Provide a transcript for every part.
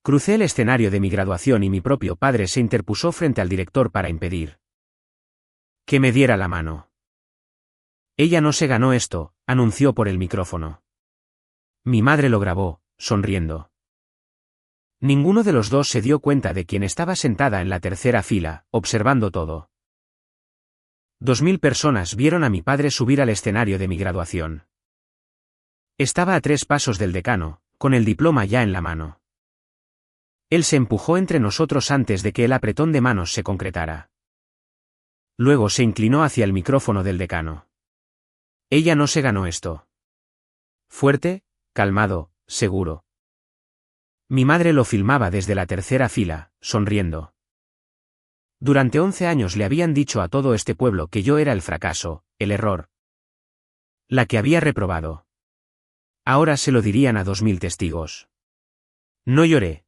Crucé el escenario de mi graduación y mi propio padre se interpuso frente al director para impedir que me diera la mano. Ella no se ganó esto, anunció por el micrófono. Mi madre lo grabó, sonriendo. Ninguno de los dos se dio cuenta de quién estaba sentada en la tercera fila, observando todo. 2000 personas vieron a mi padre subir al escenario de mi graduación. Estaba a 3 pasos del decano, con el diploma ya en la mano. Él se empujó entre nosotros antes de que el apretón de manos se concretara. Luego se inclinó hacia el micrófono del decano. Ella no se ganó esto. Fuerte, calmado, seguro. Mi madre lo filmaba desde la tercera fila, sonriendo. Durante 11 años le habían dicho a todo este pueblo que yo era el fracaso, el error. La que había reprobado. Ahora se lo dirían a 2000 testigos. No lloré.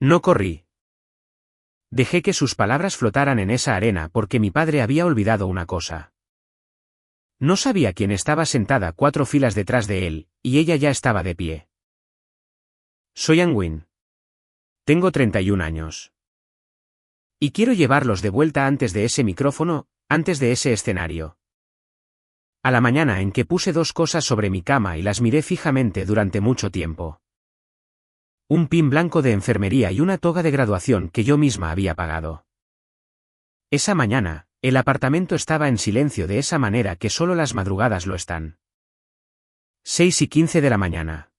No corrí. Dejé que sus palabras flotaran en esa arena porque mi padre había olvidado una cosa. No sabía quién estaba sentada 4 filas detrás de él, y ella ya estaba de pie. Soy Angwin. Tengo 31 años. Y quiero llevarlos de vuelta antes de ese micrófono, antes de ese escenario. A la mañana en que puse 2 cosas sobre mi cama y las miré fijamente durante mucho tiempo. Un pin blanco de enfermería y una toga de graduación que yo misma había pagado. Esa mañana, el apartamento estaba en silencio de esa manera que solo las madrugadas lo están. 6:15 de la mañana.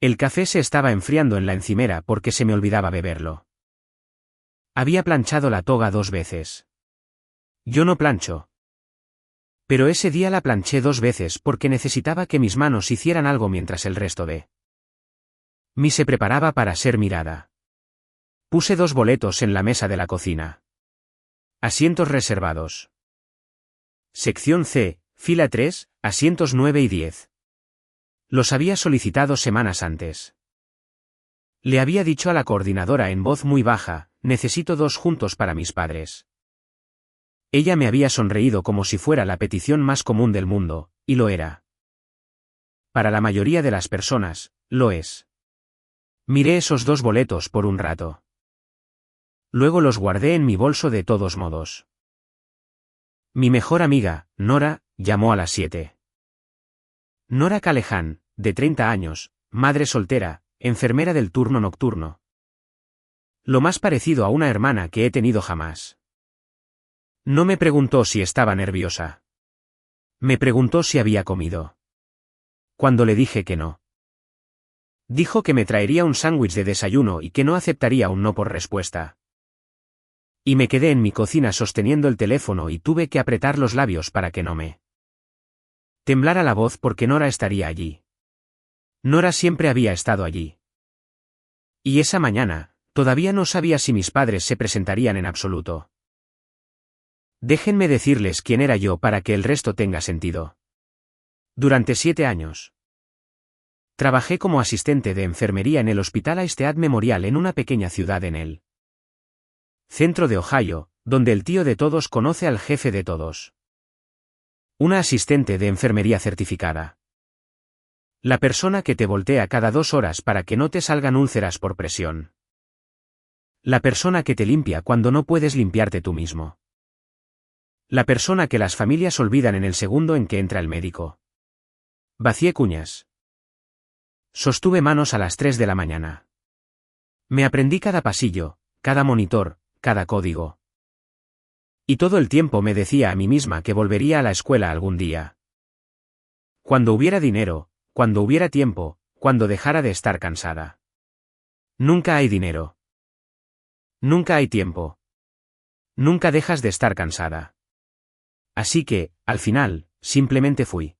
El café se estaba enfriando en la encimera porque se me olvidaba beberlo. Había planchado la toga 2 veces. Yo no plancho. Pero ese día la planché 2 veces porque necesitaba que mis manos hicieran algo mientras el resto de mí se preparaba para ser mirada. Puse 2 boletos en la mesa de la cocina. Asientos reservados. Sección C, fila 3, asientos 9 y 10. Los había solicitado semanas antes. Le había dicho a la coordinadora en voz muy baja, necesito 2 juntos para mis padres. Ella me había sonreído como si fuera la petición más común del mundo, y lo era. Para la mayoría de las personas, lo es. Miré esos 2 boletos por un rato. Luego los guardé en mi bolso de todos modos. Mi mejor amiga, Nora, llamó a las 7. Nora Callahan, de 30 años, madre soltera, enfermera del turno nocturno. Lo más parecido a una hermana que he tenido jamás. No me preguntó si estaba nerviosa. Me preguntó si había comido. Cuando le dije que no. Dijo que me traería un sándwich de desayuno y que no aceptaría un no por respuesta. Y me quedé en mi cocina sosteniendo el teléfono y tuve que apretar los labios para que no me temblara la voz porque Nora estaría allí. Nora siempre había estado allí. Y esa mañana, todavía no sabía si mis padres se presentarían en absoluto. Déjenme decirles quién era yo para que el resto tenga sentido. Durante 7 años. Trabajé como asistente de enfermería en el Hospital Haistead Memorial en una pequeña ciudad en el centro de Ohio, donde el tío de todos conoce al jefe de todos. Una asistente de enfermería certificada. La persona que te voltea cada 2 horas para que no te salgan úlceras por presión. La persona que te limpia cuando no puedes limpiarte tú mismo. La persona que las familias olvidan en el segundo en que entra el médico. Vacié cuñas. Sostuve manos a las 3 de la mañana. Me aprendí cada pasillo, cada monitor, cada código. Y todo el tiempo me decía a mí misma que volvería a la escuela algún día. Cuando hubiera dinero, cuando hubiera tiempo, cuando dejara de estar cansada. Nunca hay dinero. Nunca hay tiempo. Nunca dejas de estar cansada. Así que, al final, simplemente fui.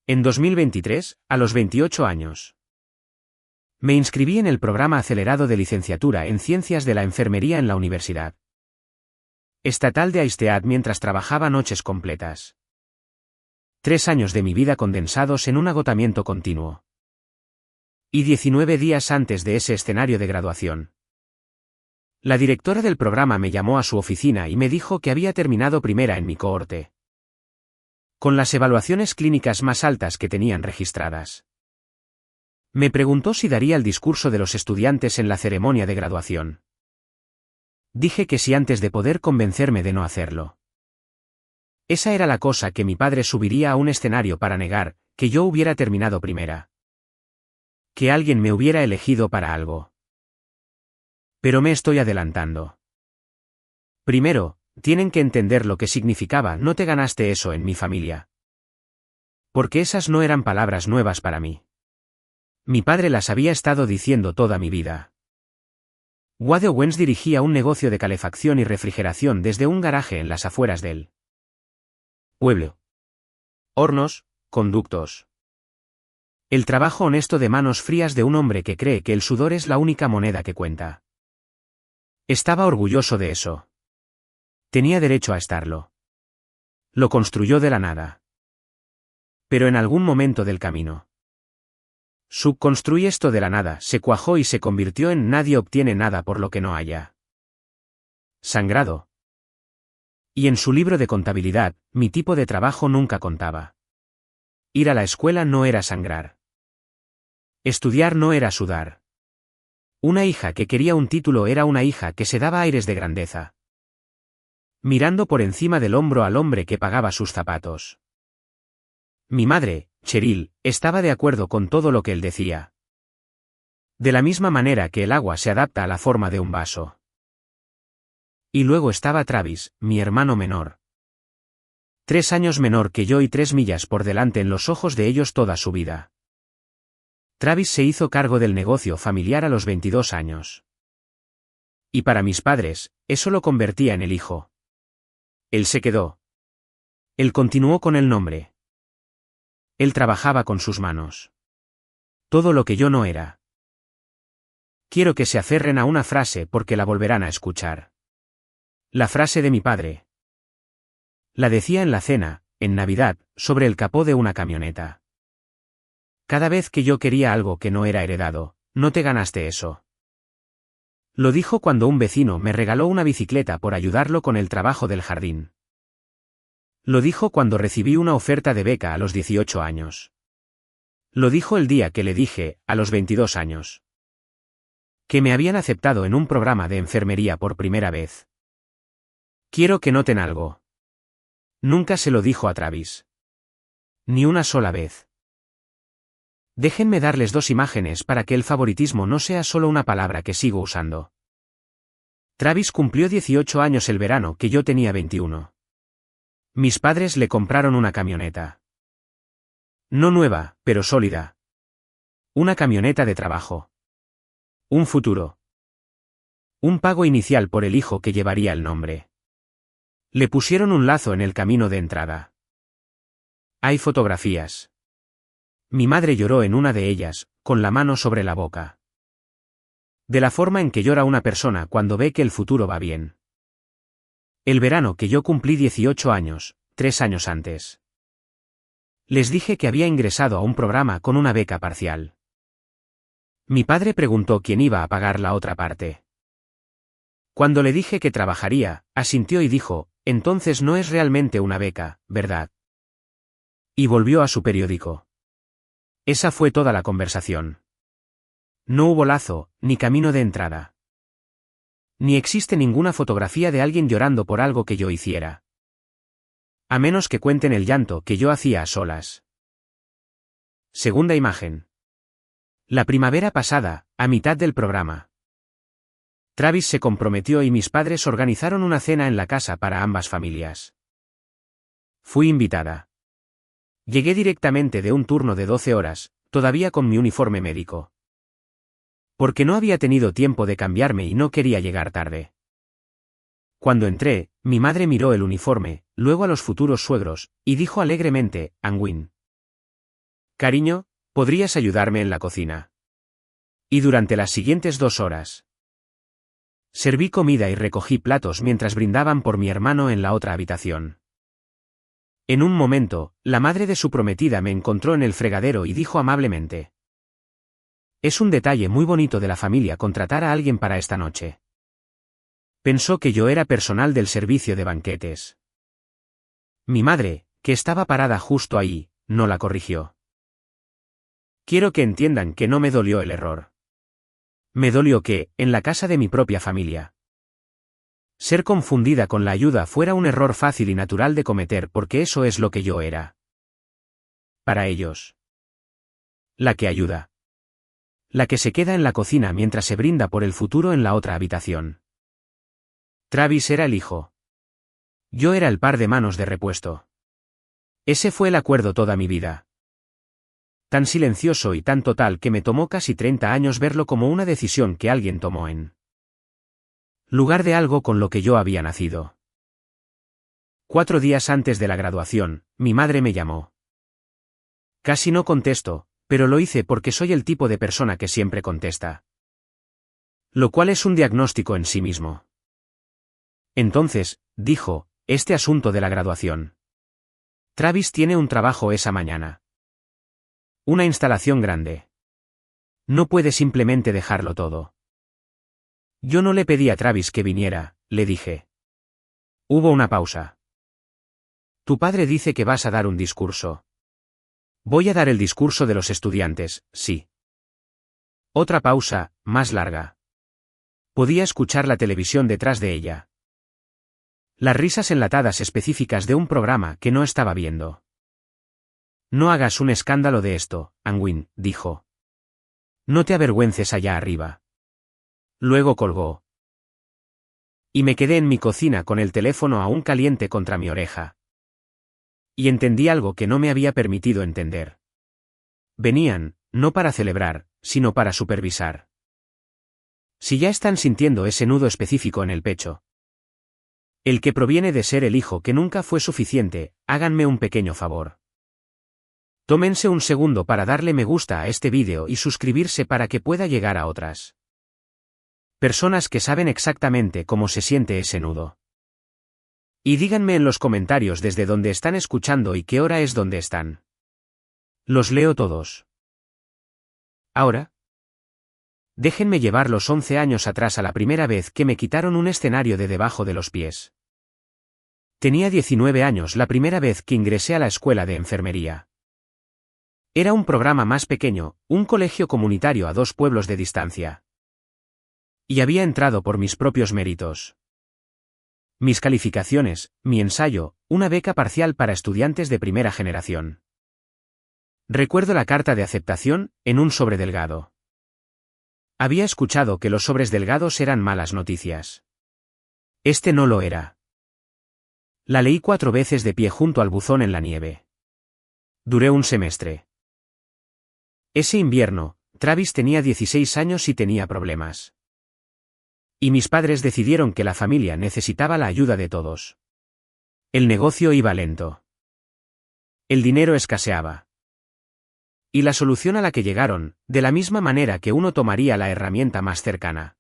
En 2023, a los 28 años. Me inscribí en el programa acelerado de licenciatura en Ciencias de la Enfermería en la Universidad Estatal de Haistead mientras trabajaba noches completas. 3 años de mi vida condensados en un agotamiento continuo. Y 19 días antes de ese escenario de graduación. La directora del programa me llamó a su oficina y me dijo que había terminado primera en mi cohorte. Con las evaluaciones clínicas más altas que tenían registradas. Me preguntó si daría el discurso de los estudiantes en la ceremonia de graduación. Dije que sí antes de poder convencerme de no hacerlo. Esa era la cosa que mi padre subiría a un escenario para negar, que yo hubiera terminado primera. Que alguien me hubiera elegido para algo. Pero me estoy adelantando. Primero, tienen que entender lo que significaba "no te ganaste eso en mi familia". Porque esas no eran palabras nuevas para mí. Mi padre las había estado diciendo toda mi vida. Wade Owens dirigía un negocio de calefacción y refrigeración desde un garaje en las afueras del pueblo. Hornos, conductos. El trabajo honesto de manos frías de un hombre que cree que el sudor es la única moneda que cuenta. Estaba orgulloso de eso. Tenía derecho a estarlo. Lo construyó de la nada. Pero en algún momento del camino. Subconstruí esto de la nada, se cuajó y se convirtió en "nadie obtiene nada por lo que no haya sangrado". Y en su libro de contabilidad, mi tipo de trabajo nunca contaba. Ir a la escuela no era sangrar. Estudiar no era sudar. Una hija que quería un título era una hija que se daba aires de grandeza. Mirando por encima del hombro al hombre que pagaba sus zapatos. Mi madre, Cheryl, estaba de acuerdo con todo lo que él decía. De la misma manera que el agua se adapta a la forma de un vaso. Y luego estaba Travis, mi hermano menor. 3 años menor que yo y 3 millas por delante en los ojos de ellos toda su vida. Travis se hizo cargo del negocio familiar a los 22 años. Y para mis padres, eso lo convertía en el hijo. Él se quedó. Él continuó con el nombre. Él trabajaba con sus manos. Todo lo que yo no era. Quiero que se aferren a una frase porque la volverán a escuchar. La frase de mi padre. La decía en la cena, en Navidad, sobre el capó de una camioneta. Cada vez que yo quería algo que no era heredado, "no te ganaste eso". Lo dijo cuando un vecino me regaló una bicicleta por ayudarlo con el trabajo del jardín. Lo dijo cuando recibí una oferta de beca a los 18 años. Lo dijo el día que le dije, a los 22 años, que me habían aceptado en un programa de enfermería por primera vez. Quiero que noten algo. Nunca se lo dijo a Travis. Ni una sola vez. Déjenme darles 2 imágenes para que el favoritismo no sea solo una palabra que sigo usando. Travis cumplió 18 años el verano que yo tenía 21. Mis padres le compraron una camioneta. No nueva, pero sólida. Una camioneta de trabajo. Un futuro. Un pago inicial por el hijo que llevaría el nombre. Le pusieron un lazo en el camino de entrada. Hay fotografías. Mi madre lloró en una de ellas, con la mano sobre la boca. De la forma en que llora una persona cuando ve que el futuro va bien. El verano que yo cumplí 18 años, 3 años antes. Les dije que había ingresado a un programa con una beca parcial. Mi padre preguntó quién iba a pagar la otra parte. Cuando le dije que trabajaría, asintió y dijo, "Entonces no es realmente una beca, ¿verdad?". Y volvió a su periódico. Esa fue toda la conversación. No hubo lazo, ni camino de entrada. Ni existe ninguna fotografía de alguien llorando por algo que yo hiciera. A menos que cuenten el llanto que yo hacía a solas. Segunda imagen. La primavera pasada, a mitad del programa. Travis se comprometió y mis padres organizaron una cena en la casa para ambas familias. Fui invitada. Llegué directamente de un turno de 12 horas, todavía con mi uniforme médico. Porque no había tenido tiempo de cambiarme y no quería llegar tarde. Cuando entré, mi madre miró el uniforme, luego a los futuros suegros, y dijo alegremente, "Anwin. Cariño, ¿podrías ayudarme en la cocina?". Y durante las siguientes 2 horas. Serví comida y recogí platos mientras brindaban por mi hermano en la otra habitación. En un momento, la madre de su prometida me encontró en el fregadero y dijo amablemente: "Es un detalle muy bonito de la familia contratar a alguien para esta noche". Pensó que yo era personal del servicio de banquetes. Mi madre, que estaba parada justo ahí, no la corrigió. Quiero que entiendan que no me dolió el error. Me dolió que, en la casa de mi propia familia, ser confundida con la ayuda fuera un error fácil y natural de cometer porque eso es lo que yo era. Para ellos. La que ayuda. La que se queda en la cocina mientras se brinda por el futuro en la otra habitación. Travis era el hijo. Yo era el par de manos de repuesto. Ese fue el acuerdo toda mi vida. Tan silencioso y tan total que me tomó casi 30 años verlo como una decisión que alguien tomó en lugar de algo con lo que yo había nacido. 4 días antes de la graduación, mi madre me llamó. Casi no contesto, pero lo hice porque soy el tipo de persona que siempre contesta. Lo cual es un diagnóstico en sí mismo. Entonces, dijo, este asunto de la graduación. Travis tiene un trabajo esa mañana. Una instalación grande. No puede simplemente dejarlo todo. Yo no le pedí a Travis que viniera, le dije. Hubo una pausa. Tu padre dice que vas a dar un discurso. Voy a dar el discurso de los estudiantes, sí. Otra pausa, más larga. Podía escuchar la televisión detrás de ella. Las risas enlatadas específicas de un programa que no estaba viendo. No hagas un escándalo de esto, Anwin, dijo. No te avergüences allá arriba. Luego colgó. Y me quedé en mi cocina con el teléfono aún caliente contra mi oreja. Y entendí algo que no me había permitido entender. Venían, no para celebrar, sino para supervisar. Si ya están sintiendo ese nudo específico en el pecho. El que proviene de ser el hijo que nunca fue suficiente, háganme un pequeño favor. Tómense un segundo para darle me gusta a este vídeo y suscribirse para que pueda llegar a otras personas que saben exactamente cómo se siente ese nudo. Y díganme en los comentarios desde dónde están escuchando y qué hora es donde están. Los leo todos. Ahora, déjenme llevar los 11 años atrás a la primera vez que me quitaron un escenario de debajo de los pies. Tenía 19 años la primera vez que ingresé a la escuela de enfermería. Era un programa más pequeño, un colegio comunitario a 2 pueblos de distancia. Y había entrado por mis propios méritos. Mis calificaciones, mi ensayo, una beca parcial para estudiantes de primera generación. Recuerdo la carta de aceptación, en un sobre delgado. Había escuchado que los sobres delgados eran malas noticias. Este no lo era. La leí 4 veces de pie junto al buzón en la nieve. Duré un semestre. Ese invierno, Travis tenía 16 años y tenía problemas. Y mis padres decidieron que la familia necesitaba la ayuda de todos. El negocio iba lento. El dinero escaseaba. Y la solución a la que llegaron, de la misma manera que uno tomaría la herramienta más cercana.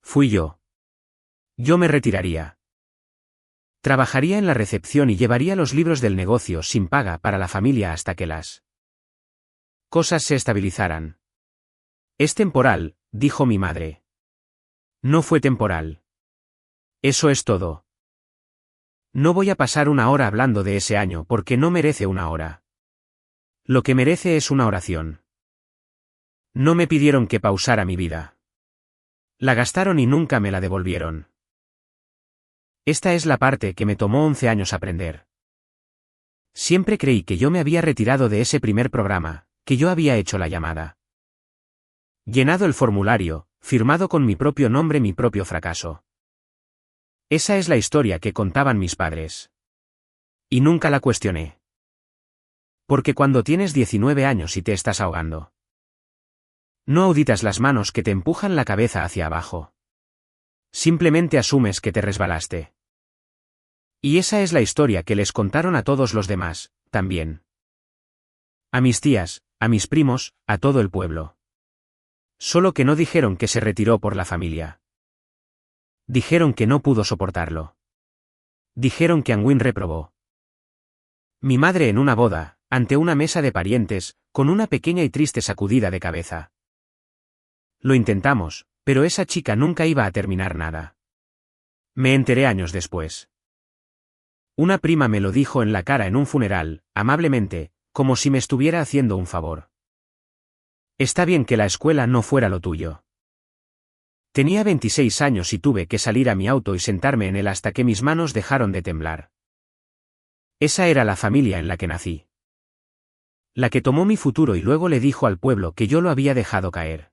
Fui yo. Yo me retiraría. Trabajaría en la recepción y llevaría los libros del negocio sin paga para la familia hasta que las cosas se estabilizaran. Es temporal, dijo mi madre. No fue temporal. Eso es todo. No voy a pasar 1 hora hablando de ese año porque no merece 1 hora. Lo que merece es una oración. No me pidieron que pausara mi vida. La gastaron y nunca me la devolvieron. Esta es la parte que me tomó 11 años aprender. Siempre creí que yo me había retirado de ese primer programa, que yo había hecho la llamada. Llenado el formulario, firmado con mi propio nombre mi propio fracaso. Esa es la historia que contaban mis padres. Y nunca la cuestioné. Porque cuando tienes 19 años y te estás ahogando, no auditas las manos que te empujan la cabeza hacia abajo. Simplemente asumes que te resbalaste. Y esa es la historia que les contaron a todos los demás, también. A mis tías, a mis primos, a todo el pueblo. Solo que no dijeron que se retiró por la familia. Dijeron que no pudo soportarlo. Dijeron que Anwin reprobó. Mi madre en una boda, ante una mesa de parientes, con una pequeña y triste sacudida de cabeza. Lo intentamos, pero esa chica nunca iba a terminar nada. Me enteré años después. Una prima me lo dijo en la cara en un funeral, amablemente, como si me estuviera haciendo un favor. Está bien que la escuela no fuera lo tuyo. Tenía 26 años y tuve que salir a mi auto y sentarme en él hasta que mis manos dejaron de temblar. Esa era la familia en la que nací. La que tomó mi futuro y luego le dijo al pueblo que yo lo había dejado caer.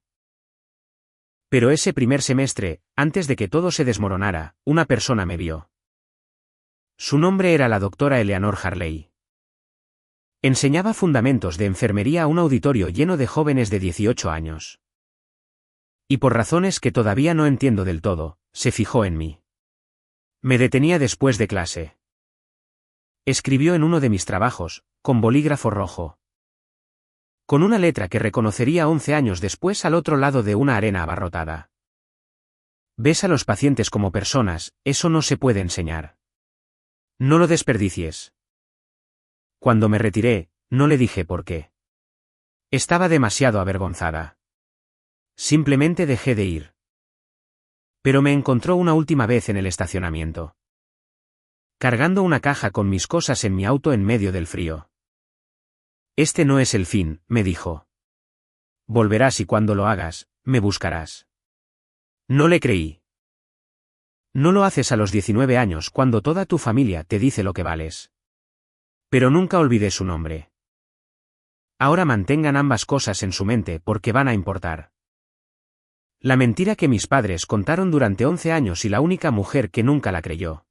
Pero ese primer semestre, antes de que todo se desmoronara, una persona me vio. Su nombre era la doctora Eleanor Harley. Enseñaba fundamentos de enfermería a un auditorio lleno de jóvenes de 18 años. Y por razones que todavía no entiendo del todo, se fijó en mí. Me detenía después de clase. Escribió en uno de mis trabajos, con bolígrafo rojo. Con una letra que reconocería 11 años después al otro lado de una arena abarrotada. Ves a los pacientes como personas, eso no se puede enseñar. No lo desperdicies. Cuando me retiré, no le dije por qué. Estaba demasiado avergonzada. Simplemente dejé de ir. Pero me encontró una última vez en el estacionamiento. Cargando una caja con mis cosas en mi auto en medio del frío. Este no es el fin, me dijo. Volverás y cuando lo hagas, me buscarás. No le creí. No lo haces a los 19 años cuando toda tu familia te dice lo que vales. Pero nunca olvidé su nombre. Ahora mantengan ambas cosas en su mente porque van a importar. La mentira que mis padres contaron durante 11 años y la única mujer que nunca la creyó.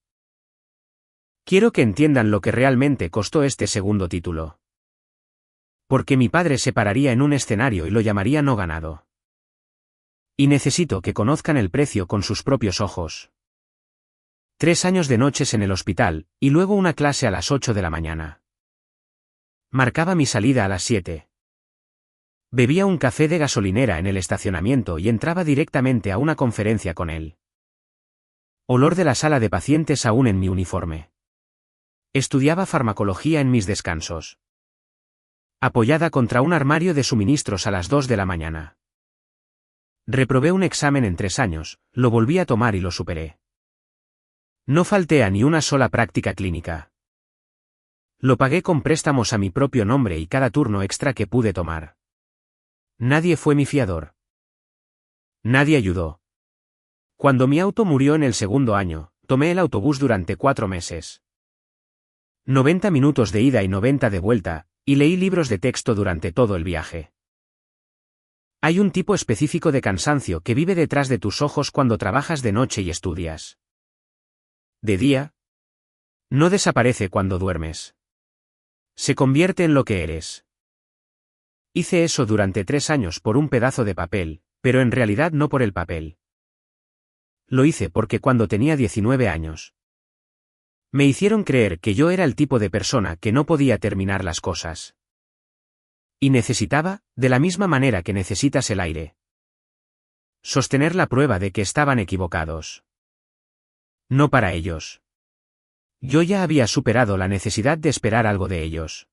Quiero que entiendan lo que realmente costó este segundo título. Porque mi padre se pararía en un escenario y lo llamaría no ganado. Y necesito que conozcan el precio con sus propios ojos. 3 años de noches en el hospital, y luego una clase a las 8 de la mañana. Marcaba mi salida a las 7. Bebía un café de gasolinera en el estacionamiento y entraba directamente a una conferencia con él. Olor de la sala de pacientes aún en mi uniforme. Estudiaba farmacología en mis descansos. Apoyada contra un armario de suministros a las 2 de la mañana. Reprobé un examen en 3 años, lo volví a tomar y lo superé. No falté a ni una sola práctica clínica. Lo pagué con préstamos a mi propio nombre y cada turno extra que pude tomar. Nadie fue mi fiador. Nadie ayudó. Cuando mi auto murió en el segundo año, tomé el autobús durante 4 meses. 90 minutos de ida y 90 de vuelta, y leí libros de texto durante todo el viaje. Hay un tipo específico de cansancio que vive detrás de tus ojos cuando trabajas de noche y estudias. De día, no desaparece cuando duermes. Se convierte en lo que eres. Hice eso durante 3 años por un pedazo de papel, pero en realidad no por el papel. Lo hice porque cuando tenía 19 años. Me hicieron creer que yo era el tipo de persona que no podía terminar las cosas. Y necesitaba, de la misma manera que necesitas el aire, sostener la prueba de que estaban equivocados. No para ellos. Yo ya había superado la necesidad de esperar algo de ellos.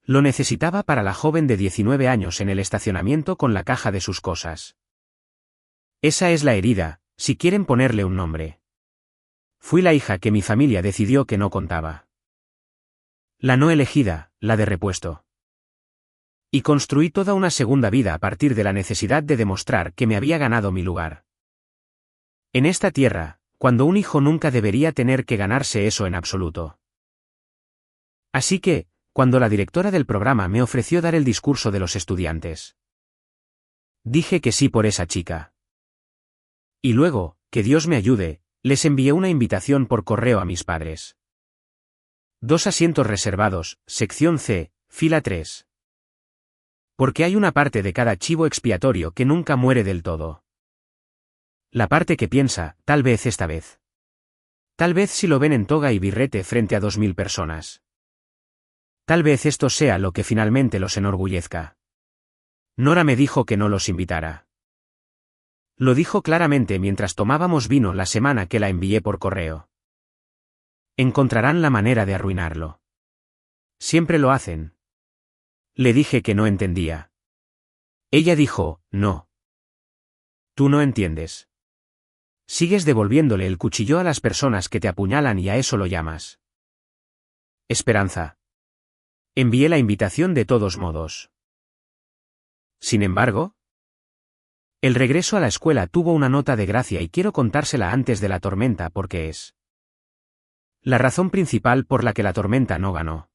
Lo necesitaba para la joven de 19 años en el estacionamiento con la caja de sus cosas. Esa es la herida, si quieren ponerle un nombre. Fui la hija que mi familia decidió que no contaba. La no elegida, la de repuesto. Y construí toda una segunda vida a partir de la necesidad de demostrar que me había ganado mi lugar. En esta tierra, cuando un hijo nunca debería tener que ganarse eso en absoluto. Así que, cuando la directora del programa me ofreció dar el discurso de los estudiantes, dije que sí por esa chica. Y luego, que Dios me ayude, les envié una invitación por correo a mis padres. 2 asientos reservados, sección C, fila 3. Porque hay una parte de cada chivo expiatorio que nunca muere del todo. La parte que piensa, tal vez esta vez. Tal vez si lo ven en toga y birrete frente a 2000 personas. Tal vez esto sea lo que finalmente los enorgullezca. Nora me dijo que no los invitara. Lo dijo claramente mientras tomábamos vino la semana que la envié por correo. Encontrarán la manera de arruinarlo. Siempre lo hacen. Le dije que no entendía. Ella dijo, no. Tú no entiendes. Sigues devolviéndole el cuchillo a las personas que te apuñalan y a eso lo llamas esperanza. Envié la invitación de todos modos. Sin embargo, el regreso a la escuela tuvo una nota de gracia y quiero contársela antes de la tormenta porque es la razón principal por la que la tormenta no ganó.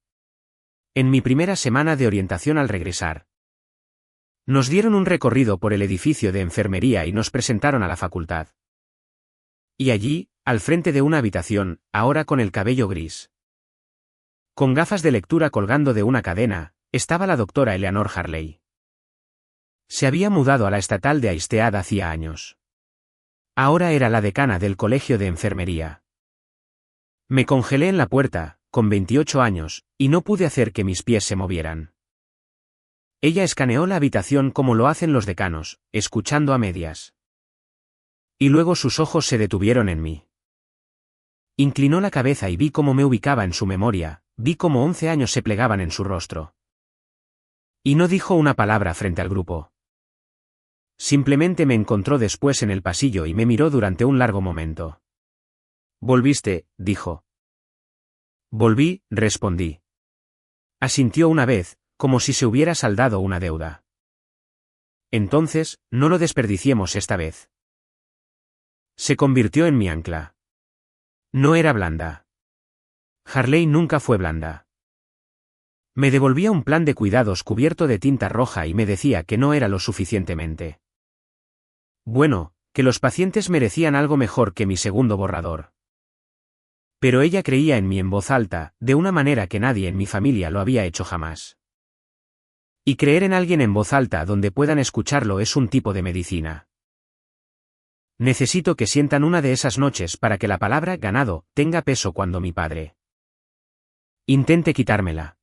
En mi primera semana de orientación al regresar, nos dieron un recorrido por el edificio de enfermería y nos presentaron a la facultad. Y allí, al frente de una habitación, ahora con el cabello gris, con gafas de lectura colgando de una cadena, estaba la doctora Eleanor Harley. Se había mudado a la estatal de Eistead hacía años. Ahora era la decana del colegio de enfermería. Me congelé en la puerta, con 28 años, y no pude hacer que mis pies se movieran. Ella escaneó la habitación como lo hacen los decanos, escuchando a medias. Y luego sus ojos se detuvieron en mí. Inclinó la cabeza y vi cómo me ubicaba en su memoria, vi cómo 11 años se plegaban en su rostro. Y no dijo una palabra frente al grupo. Simplemente me encontró después en el pasillo y me miró durante un largo momento. «¿Volviste?», dijo. «Volví», respondí. Asintió una vez, como si se hubiera saldado una deuda. «Entonces, no lo desperdiciemos esta vez». Se convirtió en mi ancla. No era blanda. Harley nunca fue blanda. Me devolvía un plan de cuidados cubierto de tinta roja y me decía que no era lo suficientemente bueno, que los pacientes merecían algo mejor que mi segundo borrador. Pero ella creía en mí en voz alta, de una manera que nadie en mi familia lo había hecho jamás. Y creer en alguien en voz alta donde puedan escucharlo es un tipo de medicina. Necesito que sientan una de esas noches para que la palabra ganado tenga peso cuando mi padre intente quitármela.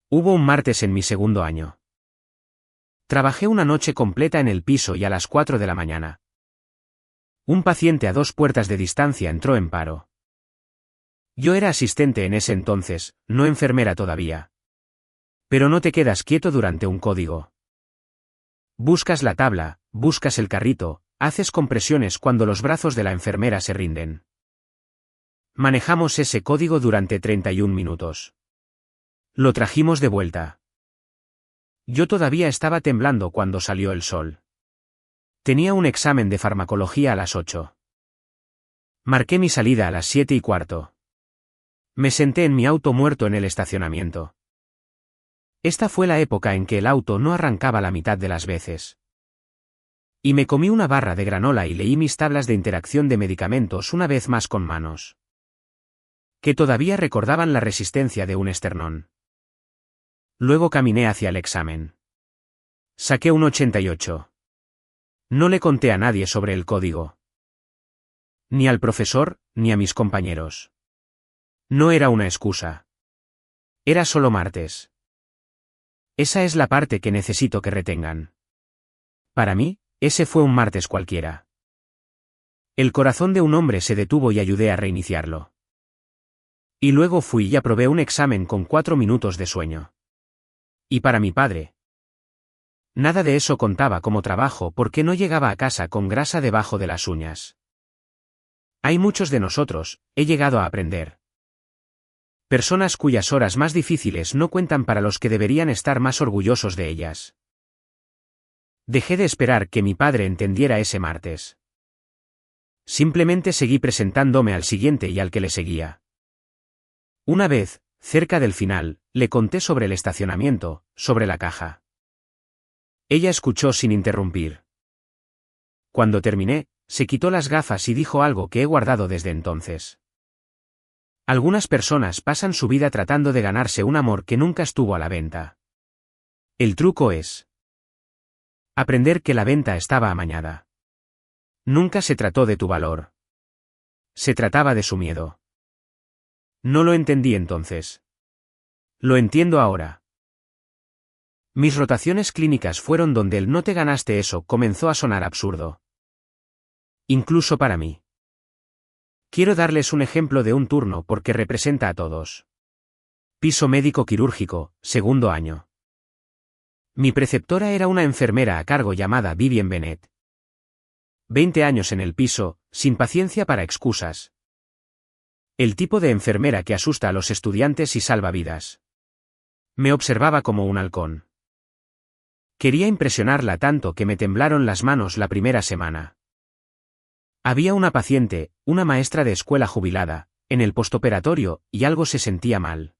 Hubo un martes en mi segundo año. Trabajé una noche completa en el piso y a las 4 de la mañana. Un paciente a 2 puertas de distancia entró en paro. Yo era asistente en ese entonces, no enfermera todavía. Pero no te quedas quieto durante un código. Buscas la tabla, buscas el carrito, haces compresiones cuando los brazos de la enfermera se rinden. Manejamos ese código durante 31 minutos. Lo trajimos de vuelta. Yo todavía estaba temblando cuando salió el sol. Tenía un examen de farmacología a las 8. Marqué mi salida a las 7:15. Me senté en mi auto muerto en el estacionamiento. Esta fue la época en que el auto no arrancaba la mitad de las veces. Y me comí una barra de granola y leí mis tablas de interacción de medicamentos una vez más con manos que todavía recordaban la resistencia de un esternón. Luego caminé hacia el examen. Saqué un 88. No le conté a nadie sobre el código. Ni al profesor, ni a mis compañeros. No era una excusa. Era solo martes. Esa es la parte que necesito que retengan. Para mí, ese fue un martes cualquiera. El corazón de un hombre se detuvo y ayudé a reiniciarlo. Y luego fui y aprobé un examen con 4 minutos de sueño. Y para mi padre, nada de eso contaba como trabajo porque no llegaba a casa con grasa debajo de las uñas. Hay muchos de nosotros, he llegado a aprender. Personas cuyas horas más difíciles no cuentan para los que deberían estar más orgullosos de ellas. Dejé de esperar que mi padre entendiera ese martes. Simplemente seguí presentándome al siguiente y al que le seguía. Una vez, cerca del final, le conté sobre el estacionamiento, sobre la caja. Ella escuchó sin interrumpir. Cuando terminé, se quitó las gafas y dijo algo que he guardado desde entonces. Algunas personas pasan su vida tratando de ganarse un amor que nunca estuvo a la venta. El truco es aprender que la venta estaba amañada. Nunca se trató de tu valor. Se trataba de su miedo. No lo entendí entonces. Lo entiendo ahora. Mis rotaciones clínicas fueron donde el no te ganaste eso comenzó a sonar absurdo. Incluso para mí. Quiero darles un ejemplo de un turno porque representa a todos. Piso médico quirúrgico, segundo año. Mi preceptora era una enfermera a cargo llamada Vivian Bennett. 20 años en el piso, sin paciencia para excusas. El tipo de enfermera que asusta a los estudiantes y salva vidas. Me observaba como un halcón. Quería impresionarla tanto que me temblaron las manos la primera semana. Había una paciente, una maestra de escuela jubilada, en el postoperatorio, y algo se sentía mal.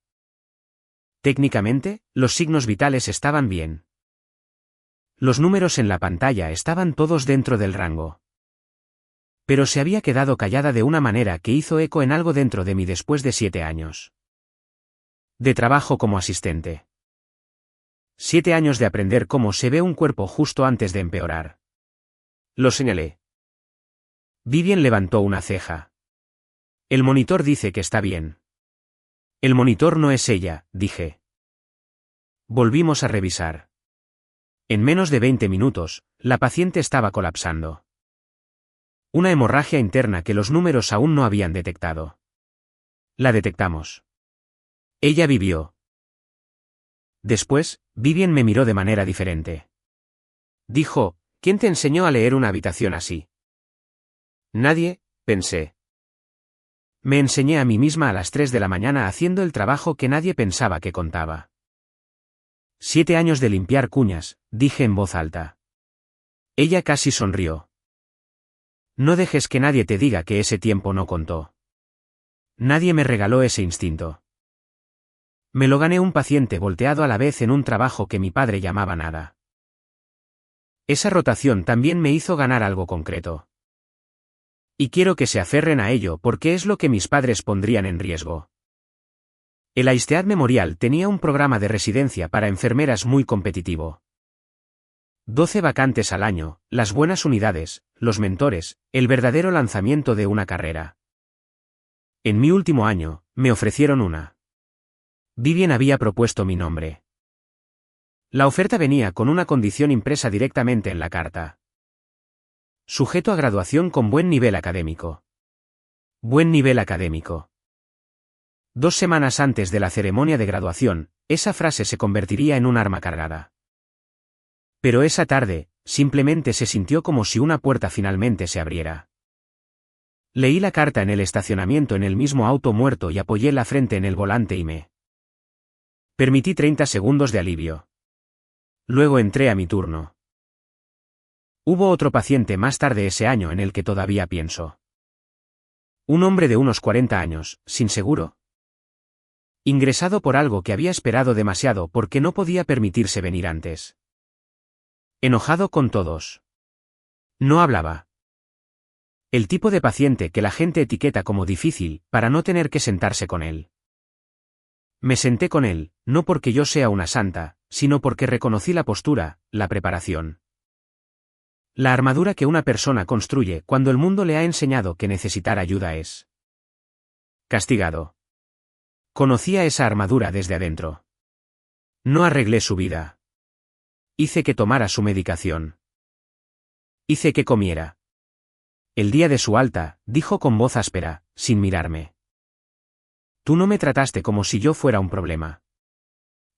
Técnicamente, los signos vitales estaban bien. Los números en la pantalla estaban todos dentro del rango. Pero se había quedado callada de una manera que hizo eco en algo dentro de mí después de 7 años. De trabajo como asistente. 7 años de aprender cómo se ve un cuerpo justo antes de empeorar. Lo señalé. Vivien levantó una ceja. El monitor dice que está bien. El monitor no es ella, dije. Volvimos a revisar. En menos de 20 minutos, la paciente estaba colapsando. Una hemorragia interna que los números aún no habían detectado. La detectamos. Ella vivió. Después, Vivien me miró de manera diferente. Dijo, ¿quién te enseñó a leer una habitación así? Nadie, pensé. Me enseñé a mí misma a las 3 de la mañana haciendo el trabajo que nadie pensaba que contaba. 7 años de limpiar cuñas, dije en voz alta. Ella casi sonrió. No dejes que nadie te diga que ese tiempo no contó. Nadie me regaló ese instinto. Me lo gané un paciente volteado a la vez en un trabajo que mi padre llamaba nada. Esa rotación también me hizo ganar algo concreto. Y quiero que se aferren a ello porque es lo que mis padres pondrían en riesgo. El Aistead Memorial tenía un programa de residencia para enfermeras muy competitivo. 12 vacantes al año, las buenas unidades, los mentores, el verdadero lanzamiento de una carrera. En mi último año, me ofrecieron una. Vivien había propuesto mi nombre. La oferta venía con una condición impresa directamente en la carta. Sujeto a graduación con buen nivel académico. Buen nivel académico. 2 semanas antes de la ceremonia de graduación, esa frase se convertiría en un arma cargada. Pero esa tarde, simplemente se sintió como si una puerta finalmente se abriera. Leí la carta en el estacionamiento en el mismo auto muerto y apoyé la frente en el volante y me permití 30 segundos de alivio. Luego entré a mi turno. Hubo otro paciente más tarde ese año en el que todavía pienso. Un hombre de unos 40 años, sin seguro. Ingresado por algo que había esperado demasiado porque no podía permitirse venir antes. Enojado con todos. No hablaba. El tipo de paciente que la gente etiqueta como difícil, para no tener que sentarse con él. Me senté con él, no porque yo sea una santa, sino porque reconocí la postura, la preparación. La armadura que una persona construye cuando el mundo le ha enseñado que necesitar ayuda es castigado. Conocía esa armadura desde adentro. No arreglé su vida. Hice que tomara su medicación. Hice que comiera. El día de su alta, dijo con voz áspera, sin mirarme. Tú no me trataste como si yo fuera un problema.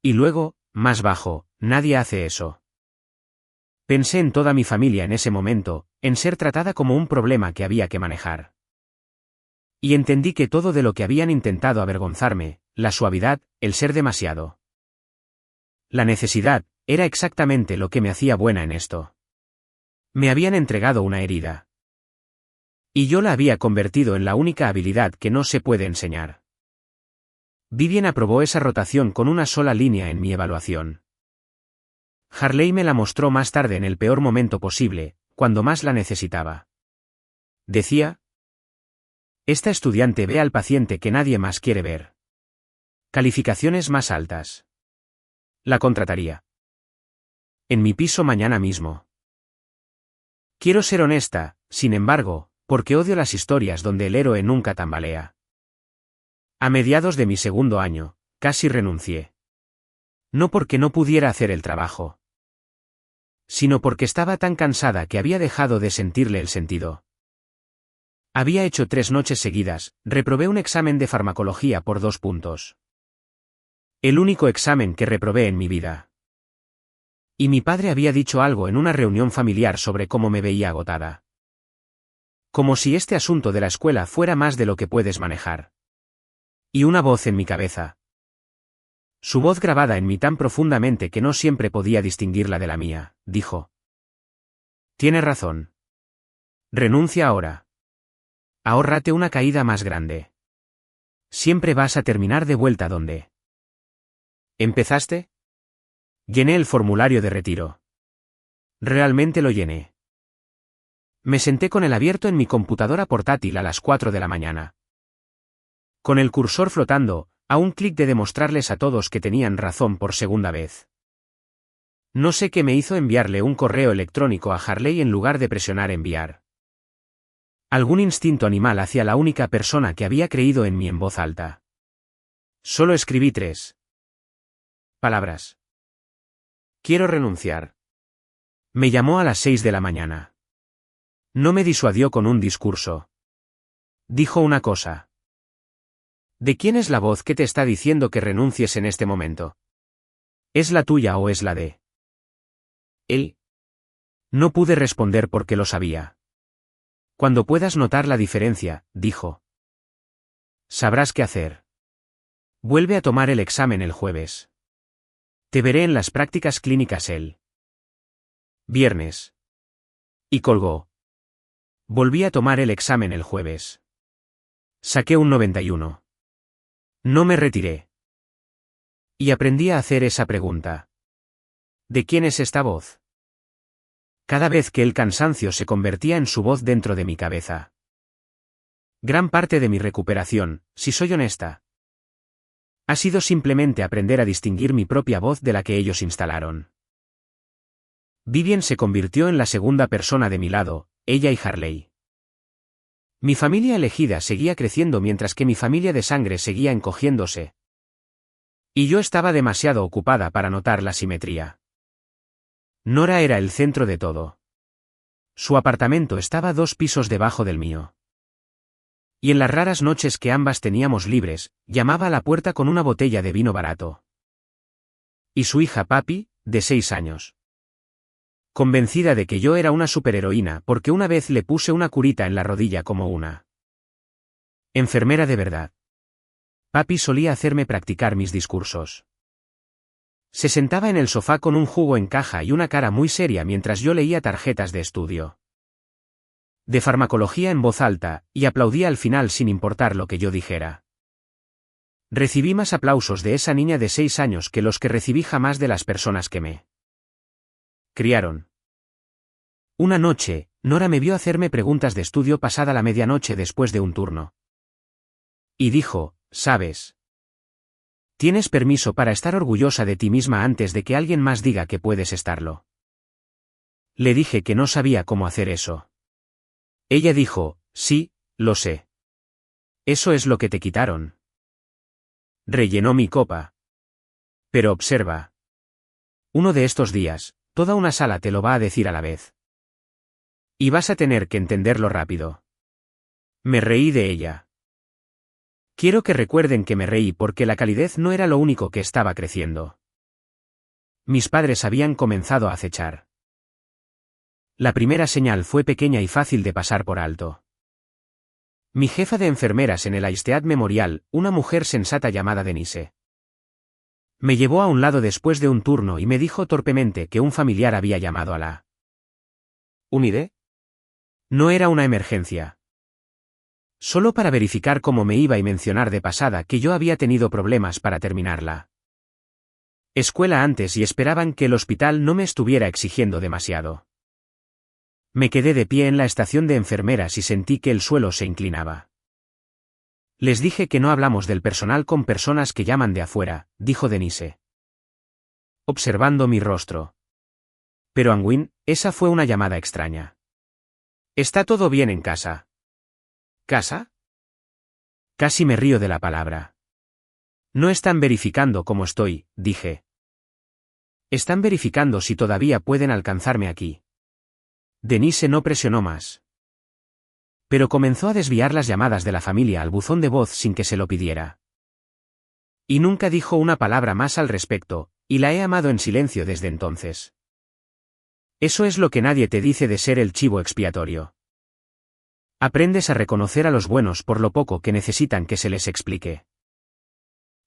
Y luego, más bajo, nadie hace eso. Pensé en toda mi familia en ese momento, en ser tratada como un problema que había que manejar. Y entendí que todo de lo que habían intentado avergonzarme, la suavidad, el ser demasiado. La necesidad, era exactamente lo que me hacía buena en esto. Me habían entregado una herida. Y yo la había convertido en la única habilidad que no se puede enseñar. Vivien aprobó esa rotación con una sola línea en mi evaluación. Harley me la mostró más tarde en el peor momento posible, cuando más la necesitaba. Decía: esta estudiante ve al paciente que nadie más quiere ver. Calificaciones más altas. La contrataría. En mi piso mañana mismo. Quiero ser honesta, sin embargo, porque odio las historias donde el héroe nunca tambalea. A mediados de mi segundo año, casi renuncié. No porque no pudiera hacer el trabajo, sino porque estaba tan cansada que había dejado de sentirle el sentido. Había hecho 3 noches seguidas, reprobé un examen de farmacología por 2 puntos. El único examen que reprobé en mi vida. Y mi padre había dicho algo en una reunión familiar sobre cómo me veía agotada. Como si este asunto de la escuela fuera más de lo que puedes manejar. Y una voz en mi cabeza. Su voz grabada en mí tan profundamente que no siempre podía distinguirla de la mía, dijo. Tienes razón. Renuncia ahora. Ahórrate una caída más grande. Siempre vas a terminar de vuelta donde ¿empezaste? Llené el formulario de retiro. Realmente lo llené. Me senté con el abierto en mi computadora portátil a las 4 de la mañana. Con el cursor flotando, a un clic de demostrarles a todos que tenían razón por segunda vez. No sé qué me hizo enviarle un correo electrónico a Harley en lugar de presionar enviar. Algún instinto animal hacia la única persona que había creído en mí en voz alta. Solo escribí 3 palabras. Quiero renunciar. Me llamó a las 6 de la mañana. No me disuadió con un discurso. Dijo una cosa. ¿De quién es la voz que te está diciendo que renuncies en este momento? ¿Es la tuya o es la de él? No pude responder porque lo sabía. Cuando puedas notar la diferencia, dijo. Sabrás qué hacer. Vuelve a tomar el examen el jueves. Te veré en las prácticas clínicas el viernes. Y colgó. Volví a tomar el examen el jueves. Saqué un 91. No me retiré. Y aprendí a hacer esa pregunta. ¿De quién es esta voz? Cada vez que el cansancio se convertía en su voz dentro de mi cabeza. Gran parte de mi recuperación, si soy honesta, ha sido simplemente aprender a distinguir mi propia voz de la que ellos instalaron. Vivien se convirtió en la segunda persona de mi lado, ella y Harley. Mi familia elegida seguía creciendo mientras que mi familia de sangre seguía encogiéndose. Y yo estaba demasiado ocupada para notar la simetría. Nora era el centro de todo. Su apartamento estaba 2 pisos debajo del mío. Y en las raras noches que ambas teníamos libres, llamaba a la puerta con una botella de vino barato. Y su hija Papi, de 6 años. Convencida de que yo era una superheroína porque una vez le puse una curita en la rodilla como una enfermera de verdad. Papi solía hacerme practicar mis discursos. Se sentaba en el sofá con un jugo en caja y una cara muy seria mientras yo leía tarjetas de estudio de farmacología en voz alta, y aplaudía al final sin importar lo que yo dijera. Recibí más aplausos de esa niña de 6 años que los que recibí jamás de las personas que me criaron. Una noche, Nora me vio hacerme preguntas de estudio pasada la medianoche después de un turno. Y dijo, ¿sabes? Tienes permiso para estar orgullosa de ti misma antes de que alguien más diga que puedes estarlo. Le dije que no sabía cómo hacer eso. Ella dijo, sí, lo sé. Eso es lo que te quitaron. Rellenó mi copa. Pero observa. Uno de estos días, toda una sala te lo va a decir a la vez. Y vas a tener que entenderlo rápido. Me reí de ella. Quiero que recuerden que me reí porque la calidez no era lo único que estaba creciendo. Mis padres habían comenzado a acechar. La primera señal fue pequeña y fácil de pasar por alto. Mi jefa de enfermeras en el Eistead Memorial, una mujer sensata llamada Denise. Me llevó a un lado después de un turno y me dijo torpemente que un familiar había llamado a la UNIDE. No era una emergencia. Solo para verificar cómo me iba y mencionar de pasada que yo había tenido problemas para terminarla escuela antes y esperaban que el hospital no me estuviera exigiendo demasiado. Me quedé de pie en la estación de enfermeras y sentí que el suelo se inclinaba. Les dije que no hablamos del personal con personas que llaman de afuera, dijo Denise, observando mi rostro. Pero Anwin, esa fue una llamada extraña. ¿Está todo bien en casa? ¿Casa? Casi me río de la palabra. No están verificando cómo estoy, dije. Están verificando si todavía pueden alcanzarme aquí. Denise no presionó más. Pero comenzó a desviar las llamadas de la familia al buzón de voz sin que se lo pidiera. Y nunca dijo una palabra más al respecto, y la he amado en silencio desde entonces. Eso es lo que nadie te dice de ser el chivo expiatorio. Aprendes a reconocer a los buenos por lo poco que necesitan que se les explique.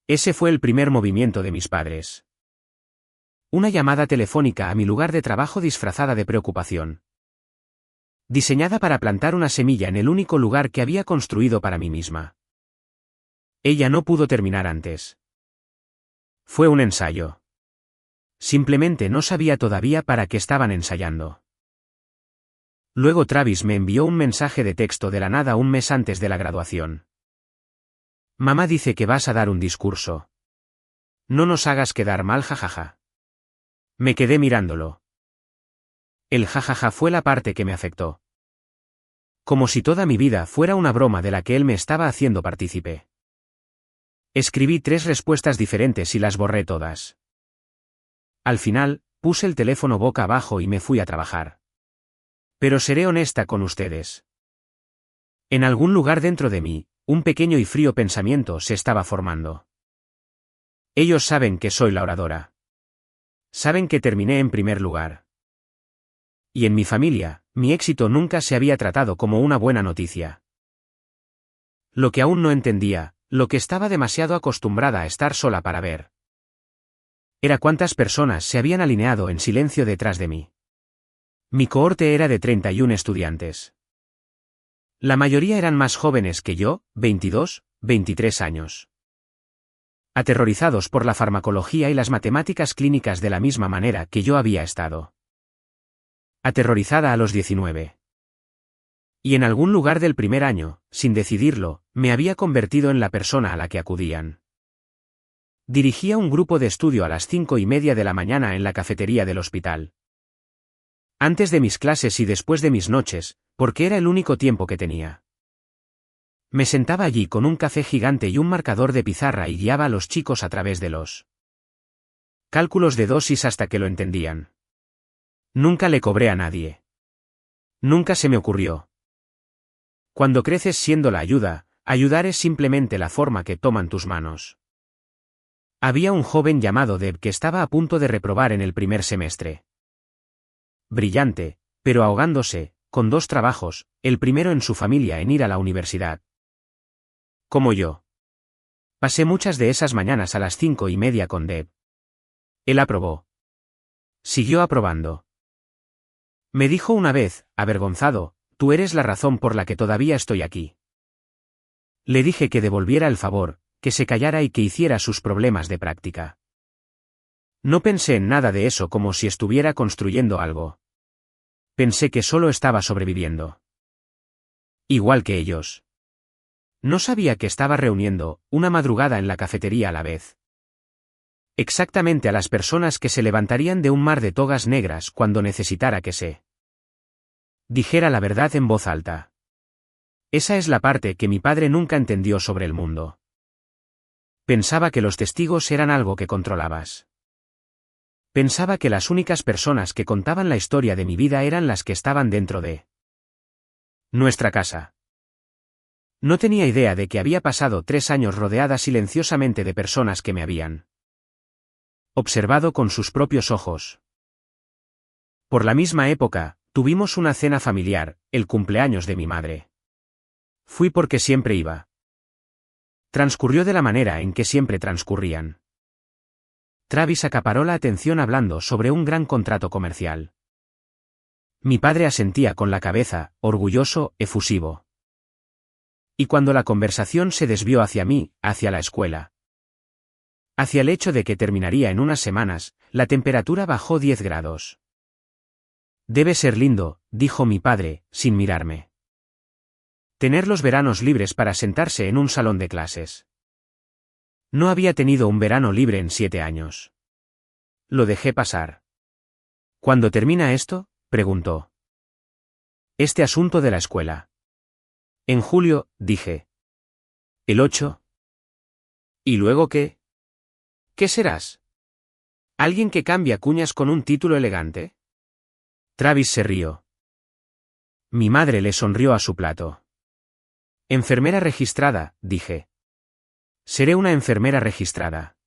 Ese fue el primer movimiento de mis padres. Una llamada telefónica a mi lugar de trabajo disfrazada de preocupación. Diseñada para plantar una semilla en el único lugar que había construido para mí misma. Ella no pudo terminar antes. Fue un ensayo. Simplemente no sabía todavía para qué estaban ensayando. Luego Travis me envió un mensaje de texto de la nada un mes antes de la graduación. Mamá dice que vas a dar un discurso. No nos hagas quedar mal, jajaja. Me quedé mirándolo. El jajaja fue la parte que me afectó. Como si toda mi vida fuera una broma de la que él me estaba haciendo partícipe. Escribí 3 respuestas diferentes y las borré todas. Al final, puse el teléfono boca abajo y me fui a trabajar. Pero seré honesta con ustedes. En algún lugar dentro de mí, un pequeño y frío pensamiento se estaba formando. Ellos saben que soy la oradora. Saben que terminé en primer lugar. Y en mi familia, mi éxito nunca se había tratado como una buena noticia. Lo que aún no entendía, lo que estaba demasiado acostumbrada a estar sola para ver, era cuántas personas se habían alineado en silencio detrás de mí. Mi cohorte era de 31 estudiantes. La mayoría eran más jóvenes que yo, 22, 23 años. Aterrorizados por la farmacología y las matemáticas clínicas de la misma manera que yo había estado. Aterrorizada a los 19. Y en algún lugar del primer año, sin decidirlo, me había convertido en la persona a la que acudían. Dirigía un grupo de estudio a las 5:30 de la mañana en la cafetería del hospital. Antes de mis clases y después de mis noches, porque era el único tiempo que tenía. Me sentaba allí con un café gigante y un marcador de pizarra y guiaba a los chicos a través de los cálculos de dosis hasta que lo entendían. Nunca le cobré a nadie. Nunca se me ocurrió. Cuando creces siendo la ayuda, ayudar es simplemente la forma que toman tus manos. Había un joven llamado Deb que estaba a punto de reprobar en el primer semestre. Brillante, pero ahogándose, con 2 trabajos, el primero en su familia en ir a la universidad. Como yo. Pasé muchas de esas mañanas a las 5:30 con Deb. Él aprobó. Siguió aprobando. Me dijo una vez, avergonzado, tú eres la razón por la que todavía estoy aquí. Le dije que devolviera el favor, que se callara y que hiciera sus problemas de práctica. No pensé en nada de eso como si estuviera construyendo algo. Pensé que solo estaba sobreviviendo. Igual que ellos. No sabía que estaba reuniendo, una madrugada en la cafetería a la vez. Exactamente a las personas que se levantarían de un mar de togas negras cuando necesitara que se dijera la verdad en voz alta. Esa es la parte que mi padre nunca entendió sobre el mundo. Pensaba que los testigos eran algo que controlabas. Pensaba que las únicas personas que contaban la historia de mi vida eran las que estaban dentro de nuestra casa. No tenía idea de que había pasado 3 años rodeada silenciosamente de personas que me habían observado con sus propios ojos. Por la misma época, tuvimos una cena familiar, el cumpleaños de mi madre. Fui porque siempre iba. Transcurrió de la manera en que siempre transcurrían. Travis acaparó la atención hablando sobre un gran contrato comercial. Mi padre asentía con la cabeza, orgulloso, efusivo. Y cuando la conversación se desvió hacia mí, hacia la escuela, hacia el hecho de que terminaría en unas semanas, la temperatura bajó 10 grados. Debe ser lindo, dijo mi padre, sin mirarme. Tener los veranos libres para sentarse en un salón de clases. No había tenido un verano libre en 7 años. Lo dejé pasar. ¿Cuándo termina esto?, preguntó. Este asunto de la escuela. En julio, dije. ¿El 8? ¿Y luego qué? ¿Qué serás? ¿Alguien que cambia cuñas con un título elegante? Travis se rió. Mi madre le sonrió a su plato. Enfermera registrada, dije. Seré una enfermera registrada.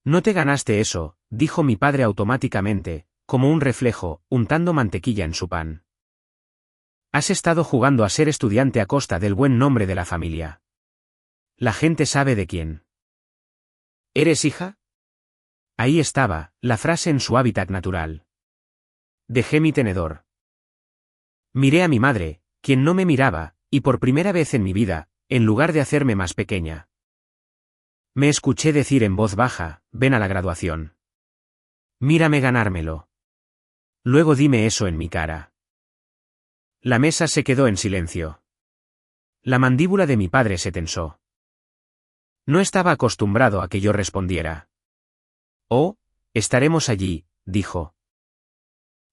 No te ganaste eso, dijo mi padre automáticamente, como un reflejo, untando mantequilla en su pan. Has estado jugando a ser estudiante a costa del buen nombre de la familia. La gente sabe de quién ¿Eres hija? Ahí estaba, la frase en su hábitat natural. Dejé mi tenedor. Miré a mi madre, quien no me miraba, y por primera vez en mi vida, en lugar de hacerme más pequeña. Me escuché decir en voz baja, ven a la graduación. Mírame ganármelo. Luego dime eso en mi cara. La mesa se quedó en silencio. La mandíbula de mi padre se tensó. No estaba acostumbrado a que yo respondiera. Oh, estaremos allí, dijo.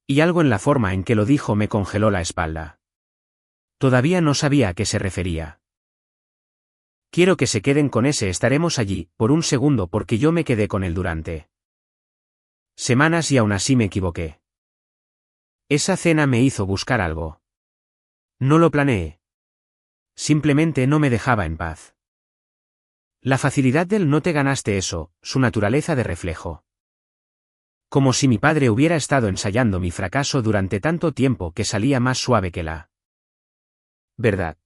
Y algo en la forma en que lo dijo me congeló la espalda. Todavía no sabía a qué se refería. Quiero que se queden con ese estaremos allí, por un segundo porque yo me quedé con él durante semanas y aún así me equivoqué. Esa cena me hizo buscar algo. No lo planeé. Simplemente no me dejaba en paz. La facilidad del no te ganaste eso, su naturaleza de reflejo. Como si mi padre hubiera estado ensayando mi fracaso durante tanto tiempo que salía más suave que la verdad.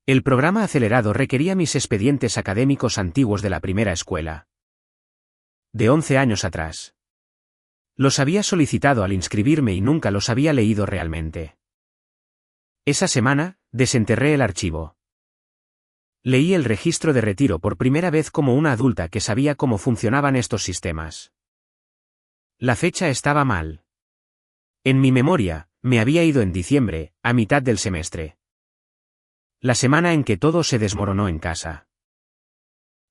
El programa acelerado requería mis expedientes académicos antiguos de la primera escuela. De 11 años atrás. Los había solicitado al inscribirme y nunca los había leído realmente. Esa semana, desenterré el archivo. Leí el registro de retiro por primera vez como una adulta que sabía cómo funcionaban estos sistemas. La fecha estaba mal. En mi memoria, me había ido en diciembre, a mitad del semestre. La semana en que todo se desmoronó en casa.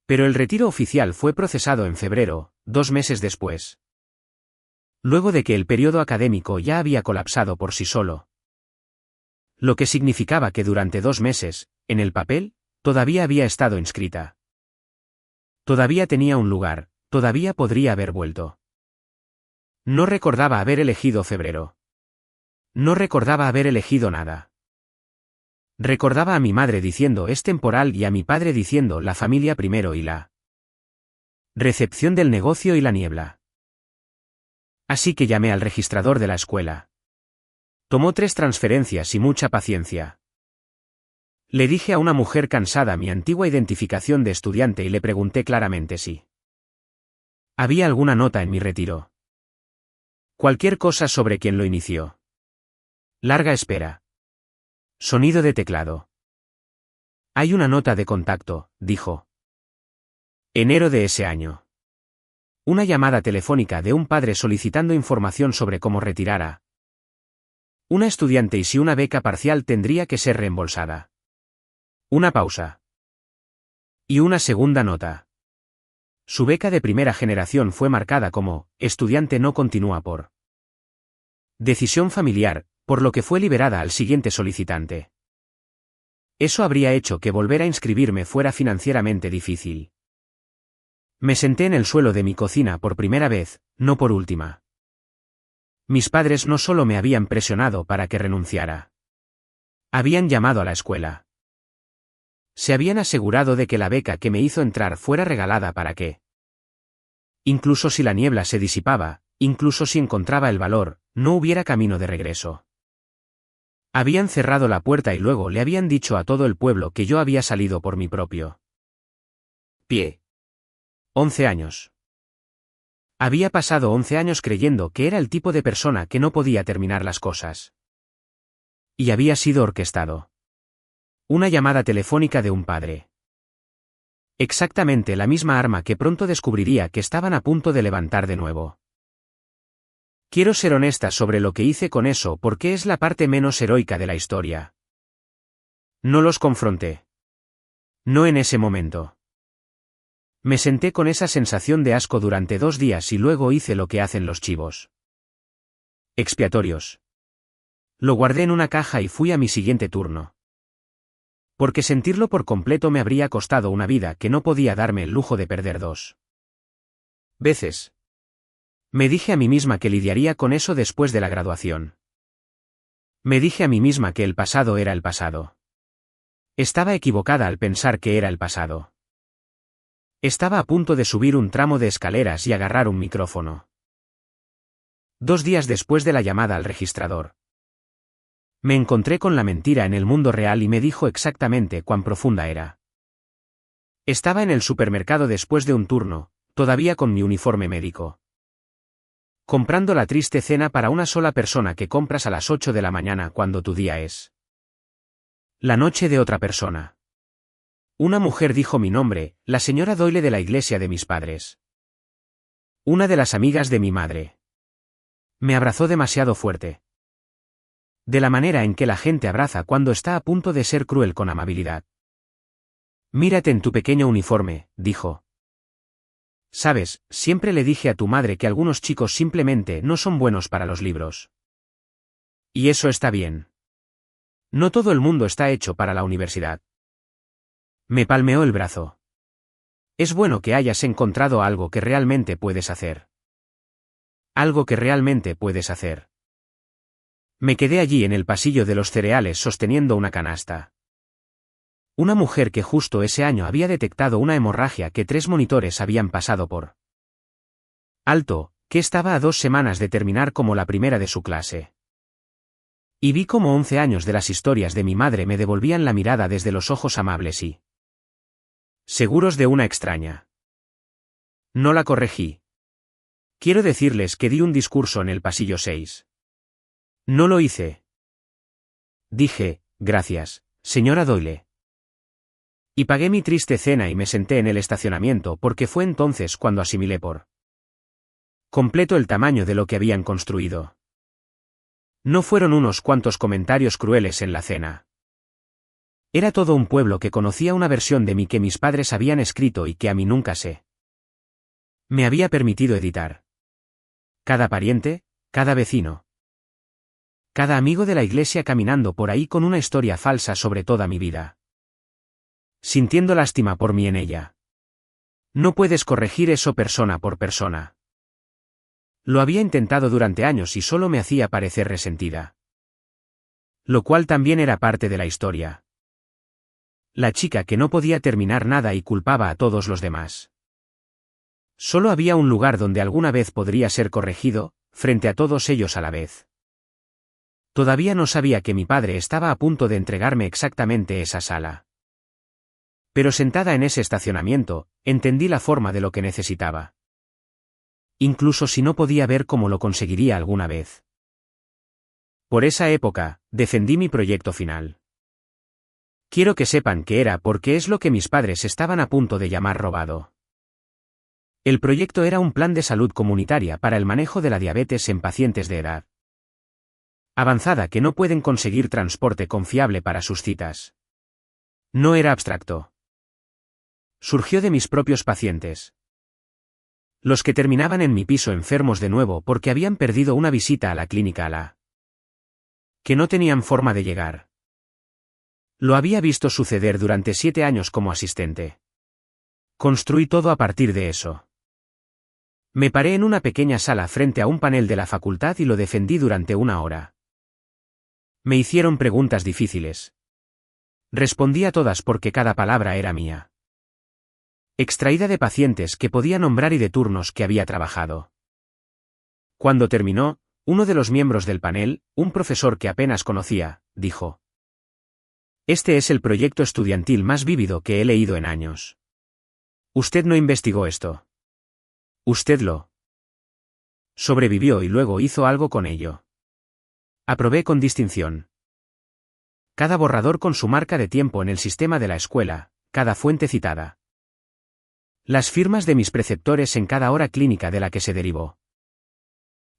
Pero el retiro oficial fue procesado en febrero, 2 meses después. Luego de que el periodo académico ya había colapsado por sí solo. Lo que significaba que durante 2 meses, en el papel, todavía había estado inscrita. Todavía tenía un lugar, todavía podría haber vuelto. No recordaba haber elegido febrero. No recordaba haber elegido nada. Recordaba a mi madre diciendo es temporal y a mi padre diciendo la familia primero y la recepción del negocio y la niebla. Así que llamé al registrador de la escuela. Tomó 3 transferencias y mucha paciencia. Le dije a una mujer cansada mi antigua identificación de estudiante y le pregunté claramente si había alguna nota en mi retiro. Cualquier cosa sobre quién lo inició. Larga espera. Sonido de teclado. Hay una nota de contacto, dijo. Enero de ese año. Una llamada telefónica de un padre solicitando información sobre cómo retirar a una estudiante y si una beca parcial tendría que ser reembolsada. Una pausa. Y una segunda nota. Su beca de primera generación fue marcada como estudiante no continúa por decisión familiar, por lo que fue liberada al siguiente solicitante. Eso habría hecho que volver a inscribirme fuera financieramente difícil. Me senté en el suelo de mi cocina por primera vez, no por última. Mis padres no solo me habían presionado para que renunciara. Habían llamado a la escuela. Se habían asegurado de que la beca que me hizo entrar fuera regalada para que, incluso si la niebla se disipaba, incluso si encontraba el valor, no hubiera camino de regreso. Habían cerrado la puerta y luego le habían dicho a todo el pueblo que yo había salido por mi propio pie. 11 años. Había pasado 11 años creyendo que era el tipo de persona que no podía terminar las cosas. Y había sido orquestado. Una llamada telefónica de un padre. Exactamente la misma arma que pronto descubriría que estaban a punto de levantar de nuevo. Quiero ser honesta sobre lo que hice con eso porque es la parte menos heroica de la historia. No los confronté. No en ese momento. Me senté con esa sensación de asco durante 2 días y luego hice lo que hacen los chivos expiatorios. Lo guardé en una caja y fui a mi siguiente turno. Porque sentirlo por completo me habría costado una vida que no podía darme el lujo de perder 2 veces. Me dije a mí misma que lidiaría con eso después de la graduación. Me dije a mí misma que el pasado era el pasado. Estaba equivocada al pensar que era el pasado. Estaba a punto de subir un tramo de escaleras y agarrar un micrófono. 2 días después de la llamada al registrador. Me encontré con la mentira en el mundo real y me dijo exactamente cuán profunda era. Estaba en el supermercado después de un turno, todavía con mi uniforme médico. Comprando la triste cena para una sola persona que compras a las 8 de la mañana cuando tu día es la noche de otra persona. Una mujer dijo mi nombre, la señora Doyle de la iglesia de mis padres. Una de las amigas de mi madre. Me abrazó demasiado fuerte. De la manera en que la gente abraza cuando está a punto de ser cruel con amabilidad. Mírate en tu pequeño uniforme, dijo. Sabes, siempre le dije a tu madre que algunos chicos simplemente no son buenos para los libros. Y eso está bien. No todo el mundo está hecho para la universidad. Me palmeó el brazo. Es bueno que hayas encontrado algo que realmente puedes hacer. Algo que realmente puedes hacer. Me quedé allí en el pasillo de los cereales sosteniendo una canasta. Una mujer que justo ese año había detectado una hemorragia que 3 monitores habían pasado por alto, que estaba a 2 semanas de terminar como la primera de su clase. Y vi cómo 11 años de las historias de mi madre me devolvían la mirada desde los ojos amables y seguros de una extraña. No la corregí. Quiero decirles que di un discurso en el pasillo 6. No lo hice. Dije, gracias, señora Doyle. Y pagué mi triste cena y me senté en el estacionamiento porque fue entonces cuando asimilé por completo el tamaño de lo que habían construido. No fueron unos cuantos comentarios crueles en la cena. Era todo un pueblo que conocía una versión de mí que mis padres habían escrito y que a mí nunca me había permitido editar. Cada pariente, cada vecino. Cada amigo de la iglesia caminando por ahí con una historia falsa sobre toda mi vida. Sintiendo lástima por mí en ella. No puedes corregir eso persona por persona. Lo había intentado durante años y solo me hacía parecer resentida. Lo cual también era parte de la historia. La chica que no podía terminar nada y culpaba a todos los demás. Solo había un lugar donde alguna vez podría ser corregido, frente a todos ellos a la vez. Todavía no sabía que mi padre estaba a punto de entregarme exactamente esa sala. Pero sentada en ese estacionamiento, entendí la forma de lo que necesitaba. Incluso si no podía ver cómo lo conseguiría alguna vez. Por esa época, defendí mi proyecto final. Quiero que sepan que era porque es lo que mis padres estaban a punto de llamar robado. El proyecto era un plan de salud comunitaria para el manejo de la diabetes en pacientes de edad avanzada que no pueden conseguir transporte confiable para sus citas. No era abstracto. Surgió de mis propios pacientes. Los que terminaban en mi piso enfermos de nuevo porque habían perdido una visita a la clínica a la que no tenían forma de llegar. Lo había visto suceder durante 7 años como asistente. Construí todo a partir de eso. Me paré en una pequeña sala frente a un panel de la facultad y lo defendí durante 1 hora. Me hicieron preguntas difíciles. Respondí a todas porque cada palabra era mía. Extraída de pacientes que podía nombrar y de turnos que había trabajado. Cuando terminó, uno de los miembros del panel, un profesor que apenas conocía, dijo: Este es el proyecto estudiantil más vívido que he leído en años. Usted no investigó esto. Usted lo sobrevivió y luego hizo algo con ello. Aprobé con distinción. Cada borrador con su marca de tiempo en el sistema de la escuela, cada fuente citada. Las firmas de mis preceptores en cada hora clínica de la que se derivó.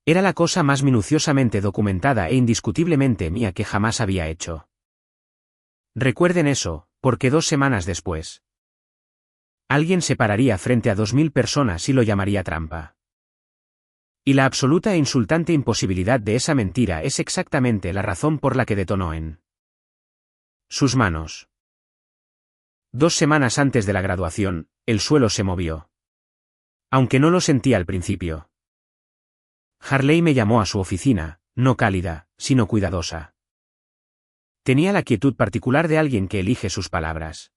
Era la cosa más minuciosamente documentada e indiscutiblemente mía que jamás había hecho. Recuerden eso, porque 2 semanas después, alguien se pararía frente a 2000 personas y lo llamaría trampa. Y la absoluta e insultante imposibilidad de esa mentira es exactamente la razón por la que detonó en sus manos. 2 semanas antes de la graduación, el suelo se movió. Aunque no lo sentí al principio. Harley me llamó a su oficina, no cálida, sino cuidadosa. Tenía la quietud particular de alguien que elige sus palabras.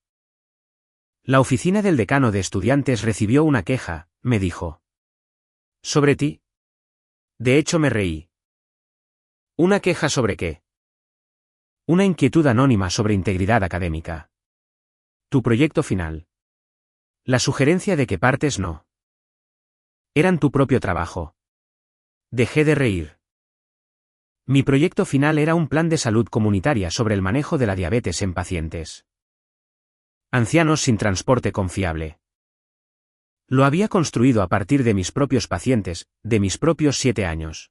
La oficina del decano de estudiantes recibió una queja, me dijo. ¿Sobre ti? De hecho me reí. ¿Una queja sobre qué? Una inquietud anónima sobre integridad académica. Tu proyecto final. La sugerencia de que partes no Eran tu propio trabajo. Dejé de reír. Mi proyecto final era un plan de salud comunitaria sobre el manejo de la diabetes en pacientes ancianos sin transporte confiable. Lo había construido a partir de mis propios pacientes, de mis propios 7 años.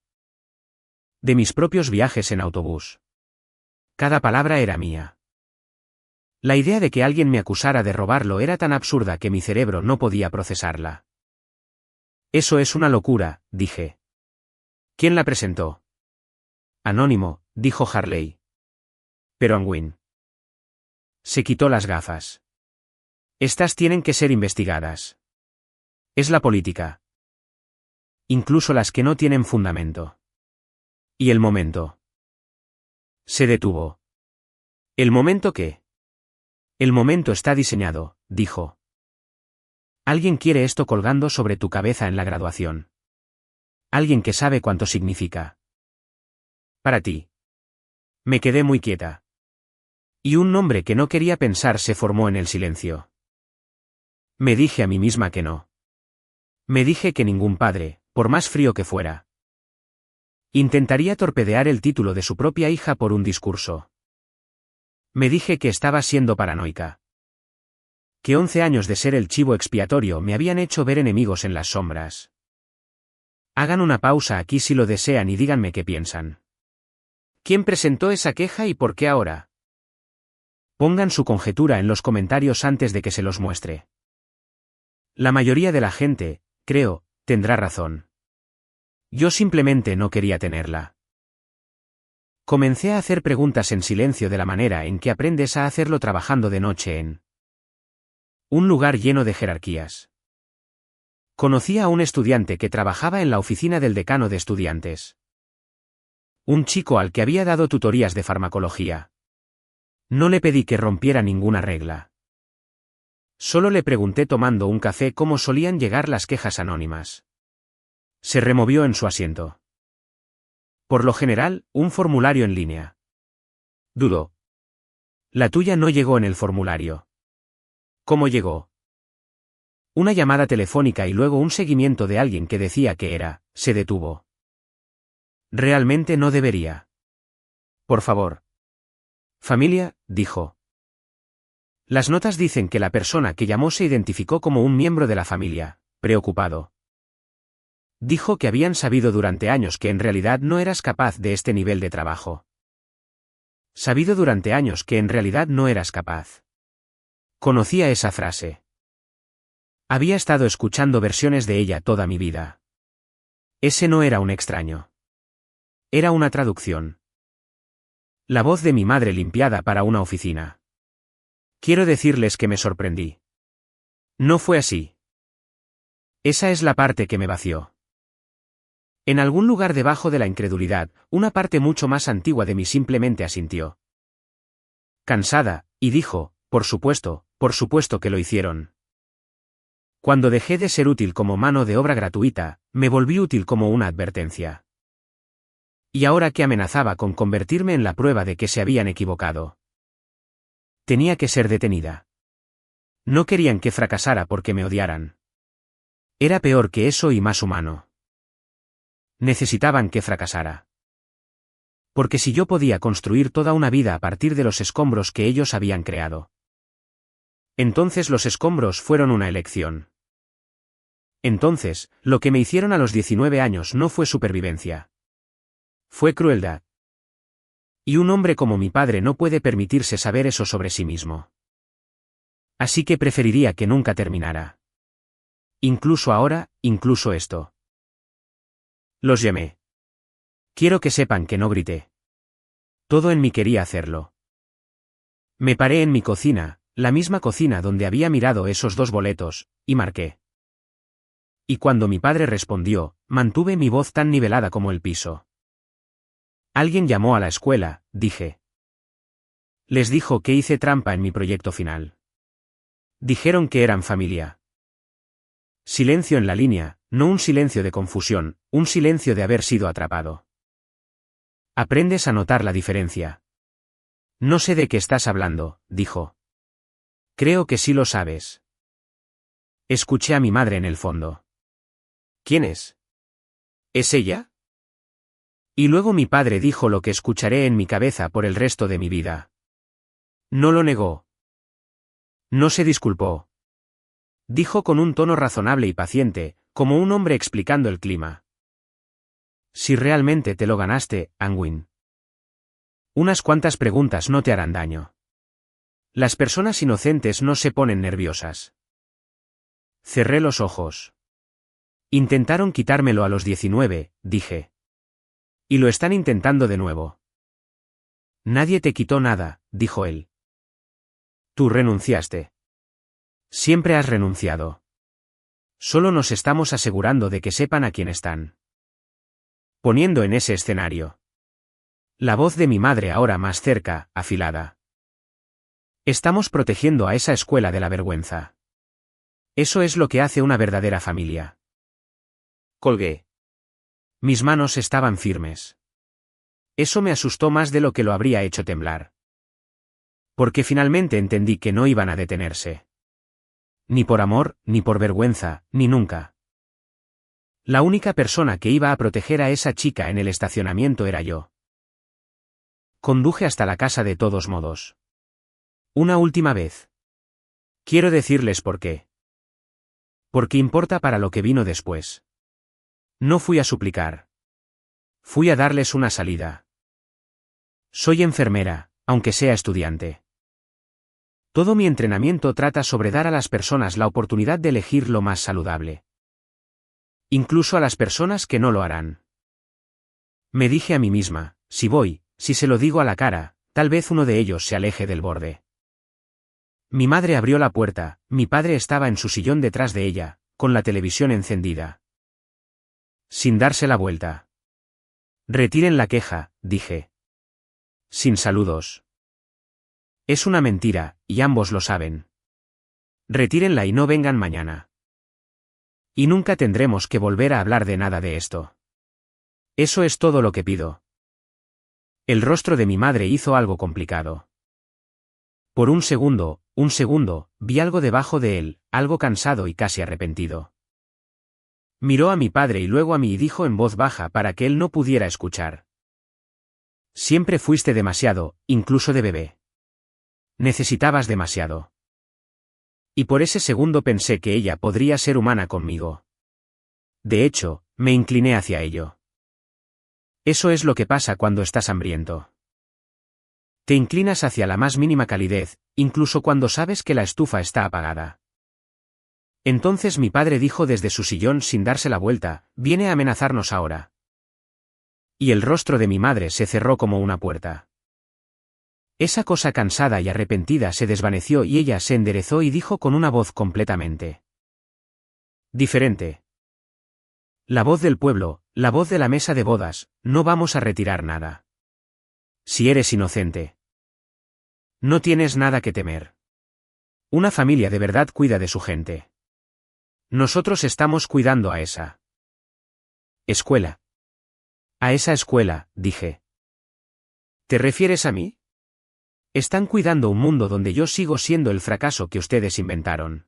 De mis propios viajes en autobús. Cada palabra era mía. La idea de que alguien me acusara de robarlo era tan absurda que mi cerebro no podía procesarla. Eso es una locura, dije. ¿Quién la presentó? Anónimo, dijo Harley. Pero Unwin. Se quitó las gafas. Estas tienen que ser investigadas. Es la política. Incluso las que no tienen fundamento. ¿Y el momento? Se detuvo. ¿El momento qué? El momento está diseñado, dijo. Alguien quiere esto colgando sobre tu cabeza en la graduación. Alguien que sabe cuánto significa. Para ti. Me quedé muy quieta. Y un nombre que no quería pensar se formó en el silencio. Me dije a mí misma que no. Me dije que ningún padre, por más frío que fuera, intentaría torpedear el título de su propia hija por un discurso. Me dije que estaba siendo paranoica. Que 11 años de ser el chivo expiatorio me habían hecho ver enemigos en las sombras. Hagan una pausa aquí si lo desean y díganme qué piensan. ¿Quién presentó esa queja y por qué ahora? Pongan su conjetura en los comentarios antes de que se los muestre. La mayoría de la gente, creo, tendrá razón. Yo simplemente no quería tenerla. Comencé a hacer preguntas en silencio de la manera en que aprendes a hacerlo trabajando de noche en un lugar lleno de jerarquías. Conocí a un estudiante que trabajaba en la oficina del decano de estudiantes. Un chico al que había dado tutorías de farmacología. No le pedí que rompiera ninguna regla. Solo le pregunté tomando un café cómo solían llegar las quejas anónimas. Se removió en su asiento. Por lo general, un formulario en línea. Dudó. La tuya no llegó en el formulario. ¿Cómo llegó? Una llamada telefónica y luego un seguimiento de alguien que decía que era. Se detuvo. Realmente no debería. Por favor. Familia, dijo. Las notas dicen que la persona que llamó se identificó como un miembro de la familia, preocupado. Dijo que habían sabido durante años que en realidad no eras capaz de este nivel de trabajo. Sabido durante años que en realidad no eras capaz. Conocía esa frase. Había estado escuchando versiones de ella toda mi vida. Ese no era un extraño. Era una traducción. La voz de mi madre limpiada para una oficina. Quiero decirles que me sorprendí. No fue así. Esa es la parte que me vació. En algún lugar debajo de la incredulidad, una parte mucho más antigua de mí simplemente asintió. Cansada, y dijo, por supuesto que lo hicieron. Cuando dejé de ser útil como mano de obra gratuita, me volví útil como una advertencia. Y ahora que amenazaba con convertirme en la prueba de que se habían equivocado. Tenía que ser detenida. No querían que fracasara porque me odiaran. Era peor que eso y más humano. Necesitaban que fracasara. Porque si yo podía construir toda una vida a partir de los escombros que ellos habían creado. Entonces los escombros fueron una elección. Entonces, lo que me hicieron a los 19 años no fue supervivencia. Fue crueldad. Y un hombre como mi padre no puede permitirse saber eso sobre sí mismo. Así que preferiría que nunca terminara. Incluso ahora, incluso esto. Los llamé. Quiero que sepan que no grité. Todo en mí quería hacerlo. Me paré en mi cocina, la misma cocina donde había mirado esos 2 boletos, y marqué. Y cuando mi padre respondió, mantuve mi voz tan nivelada como el piso. Alguien llamó a la escuela, dije. Les dijo que hice trampa en mi proyecto final. Dijeron que eran familia. Silencio en la línea, no un silencio de confusión, un silencio de haber sido atrapado. Aprendes a notar la diferencia. No sé de qué estás hablando, dijo. Creo que sí lo sabes. Escuché a mi madre en el fondo. ¿Quién es? ¿Es ella? Y luego mi padre dijo lo que escucharé en mi cabeza por el resto de mi vida. No lo negó. No se disculpó. Dijo con un tono razonable y paciente, como un hombre explicando el clima. Si realmente te lo ganaste, Anwin. Unas cuantas preguntas no te harán daño. Las personas inocentes no se ponen nerviosas. Cerré los ojos. Intentaron quitármelo a los 19, dije. Y lo están intentando de nuevo. Nadie te quitó nada, dijo él. Tú renunciaste. Siempre has renunciado. Solo nos estamos asegurando de que sepan a quién están poniendo en ese escenario. La voz de mi madre ahora más cerca, afilada. Estamos protegiendo a esa escuela de la vergüenza. Eso es lo que hace una verdadera familia. Colgué. Mis manos estaban firmes. Eso me asustó más de lo que lo habría hecho temblar. Porque finalmente entendí que no iban a detenerse. Ni por amor, ni por vergüenza, ni nunca. La única persona que iba a proteger a esa chica en el estacionamiento era yo. Conduje hasta la casa de todos modos. Una última vez. Quiero decirles por qué. Porque importa para lo que vino después. No fui a suplicar. Fui a darles una salida. Soy enfermera, aunque sea estudiante. Todo mi entrenamiento trata sobre dar a las personas la oportunidad de elegir lo más saludable. Incluso a las personas que no lo harán. Me dije a mí misma, si se lo digo a la cara, tal vez uno de ellos se aleje del borde. Mi madre abrió la puerta, mi padre estaba en su sillón detrás de ella, con la televisión encendida. Sin darse la vuelta. Retiren la queja, dije. Sin saludos. Es una mentira, y ambos lo saben. Retírenla y no vengan mañana. Y nunca tendremos que volver a hablar de nada de esto. Eso es todo lo que pido. El rostro de mi madre hizo algo complicado. Por un segundo, vi algo debajo de él, algo cansado y casi arrepentido. Miró a mi padre y luego a mí y dijo en voz baja para que él no pudiera escuchar. Siempre fuiste demasiado, incluso de bebé. Necesitabas demasiado. Y por ese segundo pensé que ella podría ser humana conmigo. De hecho, me incliné hacia ello. Eso es lo que pasa cuando estás hambriento. Te inclinas hacia la más mínima calidez, incluso cuando sabes que la estufa está apagada. Entonces mi padre dijo desde su sillón sin darse la vuelta, viene a amenazarnos ahora. Y el rostro de mi madre se cerró como una puerta. Esa cosa cansada y arrepentida se desvaneció y ella se enderezó y dijo con una voz completamente diferente. La voz del pueblo, la voz de la mesa de bodas, no vamos a retirar nada. Si eres inocente, no tienes nada que temer. Una familia de verdad cuida de su gente. Nosotros estamos cuidando a esa escuela. A esa escuela, dije. ¿Te refieres a mí? Están cuidando un mundo donde yo sigo siendo el fracaso que ustedes inventaron.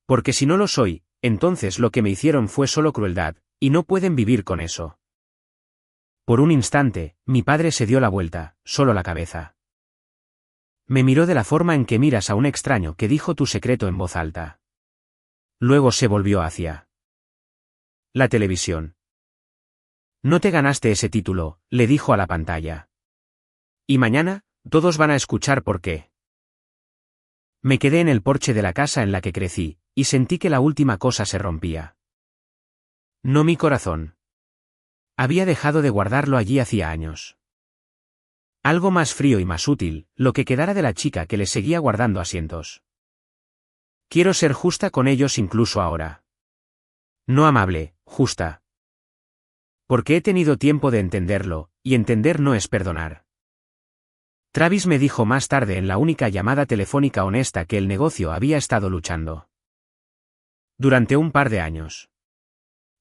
Porque si no lo soy, entonces lo que me hicieron fue solo crueldad, y no pueden vivir con eso. Por un instante, mi padre se dio la vuelta, solo la cabeza. Me miró de la forma en que miras a un extraño que dijo tu secreto en voz alta. Luego se volvió hacia la televisión. No te ganaste ese título, le dijo a la pantalla. Y mañana, todos van a escuchar por qué. Me quedé en el porche de la casa en la que crecí, y sentí que la última cosa se rompía. No mi corazón. Había dejado de guardarlo allí hacía años. Algo más frío y más útil, lo que quedara de la chica que le seguía guardando asientos. Quiero ser justa con ellos incluso ahora. No amable, justa. Porque he tenido tiempo de entenderlo, y entender no es perdonar. Travis me dijo más tarde en la única llamada telefónica honesta que el negocio había estado luchando. Durante un par de años.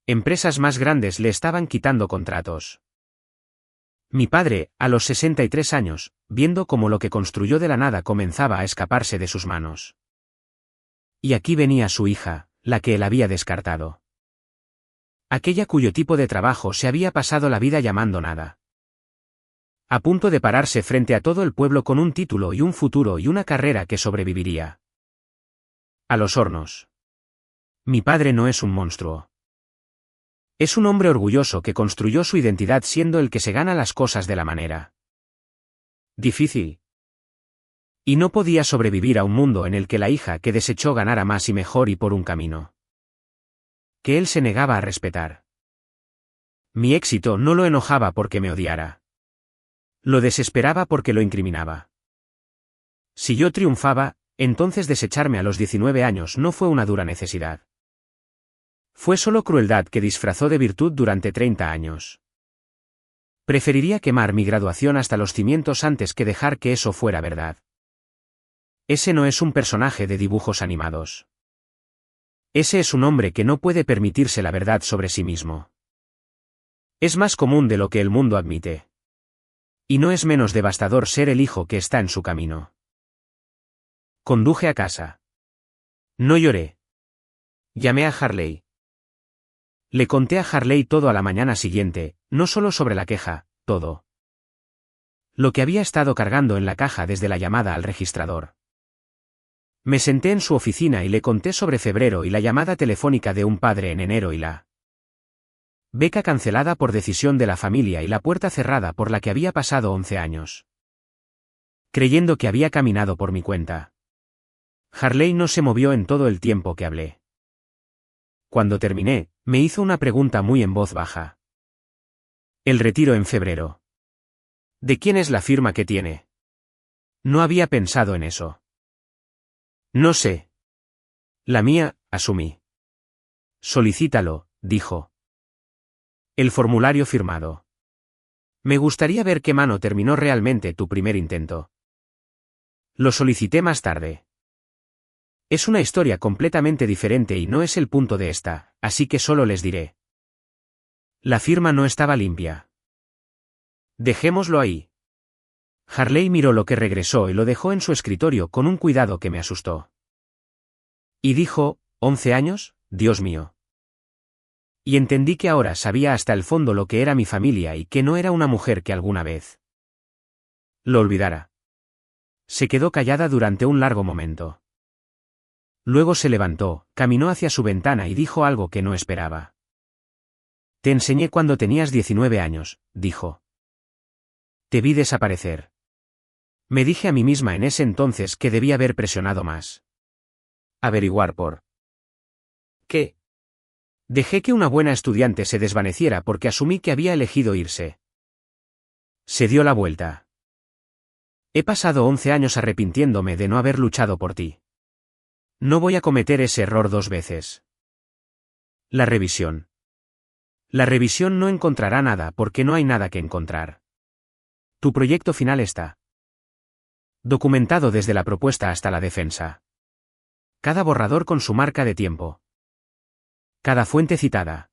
Empresas más grandes le estaban quitando contratos. Mi padre, a los 63 años, viendo cómo lo que construyó de la nada comenzaba a escaparse de sus manos. Y aquí venía su hija, la que él había descartado. Aquella cuyo tipo de trabajo se había pasado la vida llamando nada. A punto de pararse frente a todo el pueblo con un título y un futuro y una carrera que sobreviviría. A los hornos. Mi padre no es un monstruo. Es un hombre orgulloso que construyó su identidad siendo el que se gana las cosas de la manera difícil. Y no podía sobrevivir a un mundo en el que la hija que desechó ganara más y mejor y por un camino que él se negaba a respetar. Mi éxito no lo enojaba porque me odiara. Lo desesperaba porque lo incriminaba. Si yo triunfaba, entonces desecharme a los 19 años no fue una dura necesidad. Fue solo crueldad que disfrazó de virtud durante 30 años. Preferiría quemar mi graduación hasta los cimientos antes que dejar que eso fuera verdad. Ese no es un personaje de dibujos animados. Ese es un hombre que no puede permitirse la verdad sobre sí mismo. Es más común de lo que el mundo admite. Y no es menos devastador ser el hijo que está en su camino. Conduje a casa. No lloré. Llamé a Harley. Le conté a Harley todo a la mañana siguiente, no solo sobre la queja, todo. Lo que había estado cargando en la caja desde la llamada al registrador. Me senté en su oficina y le conté sobre febrero y la llamada telefónica de un padre en enero y la beca cancelada por decisión de la familia y la puerta cerrada por la que había pasado 11 años. Creyendo que había caminado por mi cuenta. Harley no se movió en todo el tiempo que hablé. Cuando terminé, me hizo una pregunta muy en voz baja. El retiro en febrero. ¿De quién es la firma que tiene? No había pensado en eso. No sé. La mía, asumí. Solicítalo, dijo. El formulario firmado. Me gustaría ver qué mano terminó realmente tu primer intento. Lo solicité más tarde. Es una historia completamente diferente y no es el punto de esta, así que solo les diré. La firma no estaba limpia. Dejémoslo ahí. Harley miró lo que regresó y lo dejó en su escritorio con un cuidado que me asustó. Y dijo, ¿11 años? Dios mío. Y entendí que ahora sabía hasta el fondo lo que era mi familia y que no era una mujer que alguna vez lo olvidara. Se quedó callada durante un largo momento. Luego se levantó, caminó hacia su ventana y dijo algo que no esperaba. Te enseñé cuando tenías 19 años, dijo. Te vi desaparecer. Me dije a mí misma en ese entonces que debía haber presionado más. Averiguar por qué. Dejé que una buena estudiante se desvaneciera porque asumí que había elegido irse. Se dio la vuelta. He pasado 11 años arrepintiéndome de no haber luchado por ti. No voy a cometer ese error 2 veces. La revisión. La revisión no encontrará nada porque no hay nada que encontrar. Tu proyecto final está documentado desde la propuesta hasta la defensa. Cada borrador con su marca de tiempo. Cada fuente citada.